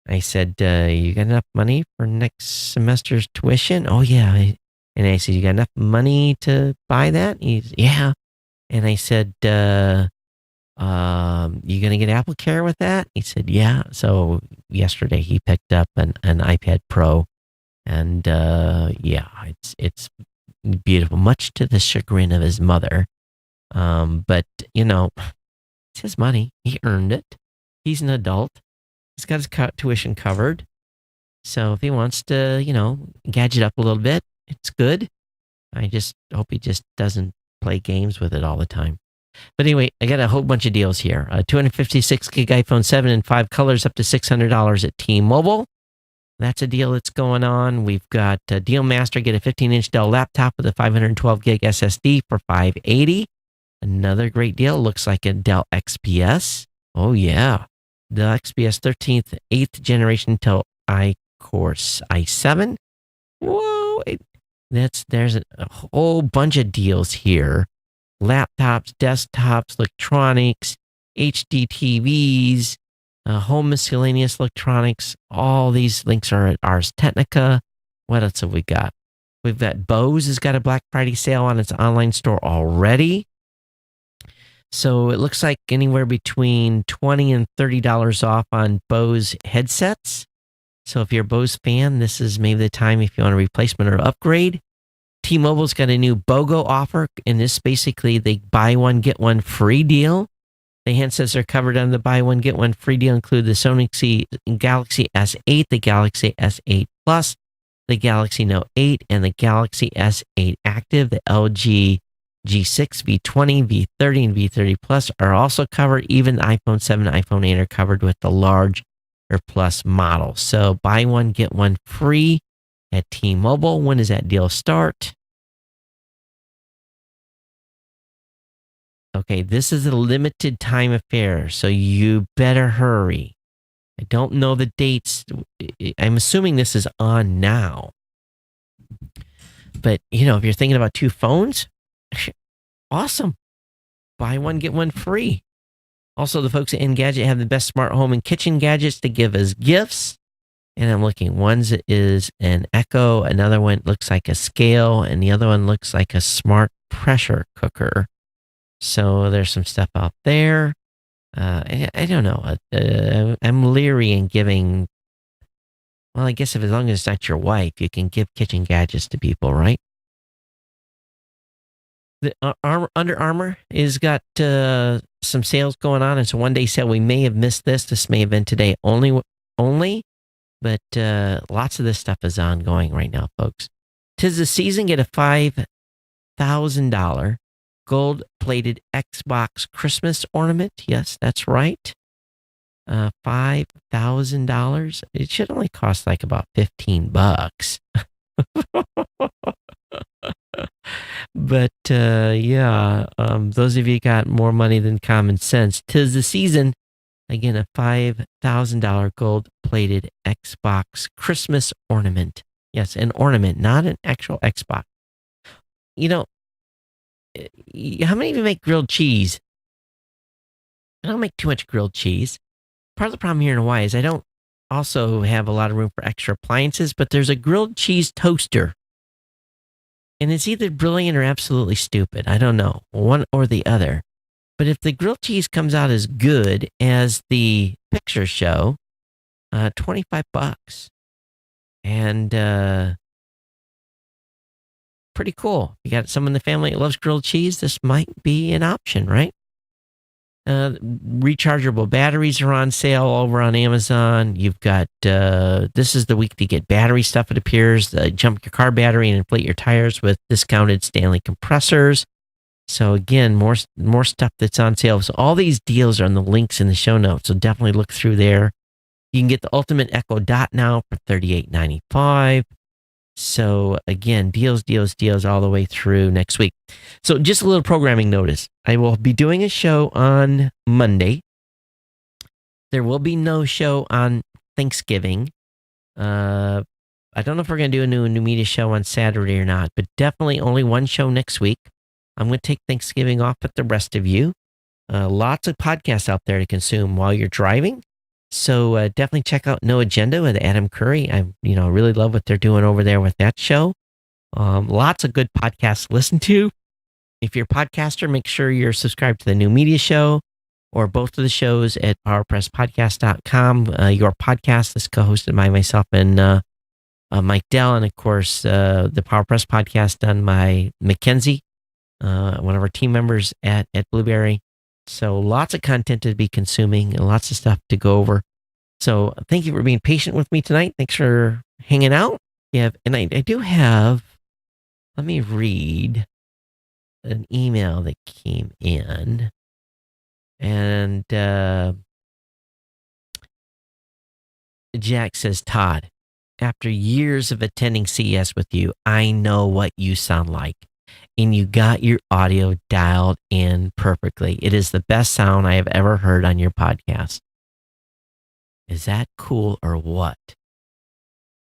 I said, you got enough money for next semester's tuition? Oh, yeah. And I said, you got enough money to buy that? He's, yeah. And I said, you going to get Apple Care with that? He said, yeah. So yesterday he picked up an iPad Pro. And yeah, it's beautiful, much to the chagrin of his mother. But, it's his money. He earned it. He's an adult. He's got his tuition covered. So if he wants to, gadget up a little bit, it's good. I just hope he just doesn't play games with it all the time. But anyway, I got a whole bunch of deals here. 256 gig iPhone 7 in 5 colors, up to $600 at T-Mobile. That's a deal that's going on. We've got Deal Master, get a 15-inch Dell laptop with a 512 gig SSD for $580. Another great deal. Looks like a Dell XPS. Oh, yeah. The XPS 13th, 8th generation Intel iCore i7. Whoa. There's a whole bunch of deals here. Laptops, desktops, electronics, HD TVs, home miscellaneous electronics. All these links are at Ars Technica. What else have we got? We've got Bose has got a Black Friday sale on its online store already. So it looks like anywhere between $20 and $30 off on Bose headsets. So if you're a Bose fan, this is maybe the time if you want a replacement or upgrade. T-Mobile's got a new BOGO offer, and this basically the buy one, get one free deal. The handsets are covered on the buy one, get one free deal, include the Sony Galaxy S8, the Galaxy S8 Plus, the Galaxy Note 8, and the Galaxy S8 Active. The LG G6, V20, V30, and V30 Plus are also covered. Even the iPhone 7 and iPhone 8 are covered with the large or Plus model. So buy one, get one free at T-Mobile. When does that deal start? Okay, this is a limited time affair, so you better hurry. I don't know the dates. I'm assuming this is on now. But, if you're thinking about 2 phones, awesome. Buy one, get one free. Also, the folks at Engadget have the best smart home and kitchen gadgets to give as gifts. And I'm looking, one is an Echo, another one looks like a scale, and the other one looks like a smart pressure cooker. So there's some stuff out there. I don't know. I'm leery in giving. Well, I guess as long as it's not your wife, you can give kitchen gadgets to people, right? The Under Armour has got some sales going on. It's a one-day sale. We may have missed this. This may have been today only. But lots of this stuff is ongoing right now, folks. 'Tis the season. Get a $5,000 gold-plated Xbox Christmas ornament. Yes, that's right. $5,000. It should only cost like about $15. But yeah, those of you got more money than common sense. 'Tis the season. Again, a $5,000 gold-plated Xbox Christmas ornament. Yes, an ornament, not an actual Xbox. How many of you make grilled cheese? I don't make too much grilled cheese. Part of the problem here in Hawaii is I don't also have a lot of room for extra appliances, but there's a grilled cheese toaster. And it's either brilliant or absolutely stupid. I don't know, one or the other. But if the grilled cheese comes out as good as the pictures show, $25. And pretty cool. You got someone in the family that loves grilled cheese, this might be an option, right? Rechargeable batteries are on sale over on Amazon. You've got, this is the week to get battery stuff, it appears. Jump your car battery and inflate your tires with discounted Stanley compressors. So again, more stuff that's on sale. So all these deals are on the links in the show notes. So definitely look through there. You can get the Ultimate Echo Dot now for $38.95. So again, deals all the way through next week. So just a little programming notice. I will be doing a show on Monday. There will be no show on Thanksgiving. I don't know if we're going to do a new media show on Saturday or not, but definitely only one show next week. I'm going to take Thanksgiving off with the rest of you. Lots of podcasts out there to consume while you're driving. So definitely check out No Agenda with Adam Curry. I really love what they're doing over there with that show. Lots of good podcasts to listen to. If you're a podcaster, make sure you're subscribed to the New Media Show or both of the shows at powerpresspodcast.com. Your podcast is co-hosted by myself and Mike Dell, and of course, the PowerPress podcast done by Mackenzie, one of our team members at Blueberry. So lots of content to be consuming and lots of stuff to go over. So thank you for being patient with me tonight. Thanks for hanging out. Yeah, and I do have, let me read an email that came in. And Jack says, Todd, after years of attending CES with you, I know what you sound like. And you got your audio dialed in perfectly. It is the best sound I have ever heard on your podcast. Is that cool or what?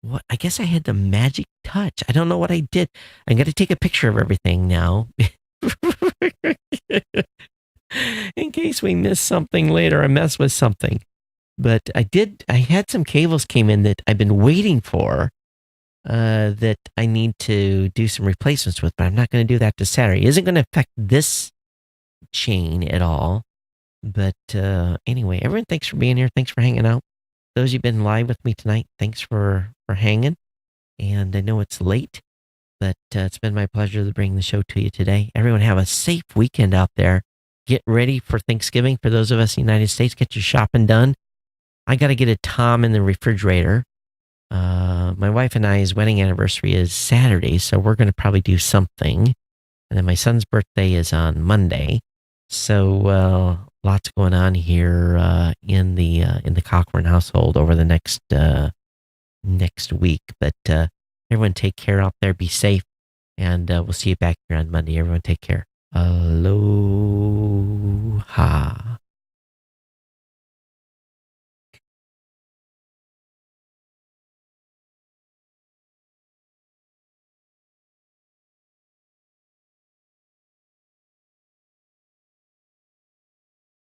What? I guess I had the magic touch. I don't know what I did. I'm going to take a picture of everything now. In case we miss something later, I mess with something. But I had some cables came in that I've been waiting for that I need to do some replacements with, but I'm not going to do that this Saturday. It isn't going to affect this chain at all. But anyway, everyone, thanks for being here. Thanks for hanging out. Those who've been live with me tonight, thanks for hanging. And I know it's late, but it's been my pleasure to bring the show to you today. Everyone have a safe weekend out there. Get ready for Thanksgiving. For those of us in the United States, get your shopping done. I got to get a Tom in the refrigerator. My wife and I's wedding anniversary is Saturday, so we're going to probably do something. And then my son's birthday is on Monday. So lots going on here in the Cochran household over the next week. But everyone take care out there. Be safe. And we'll see you back here on Monday. Everyone take care. Aloha.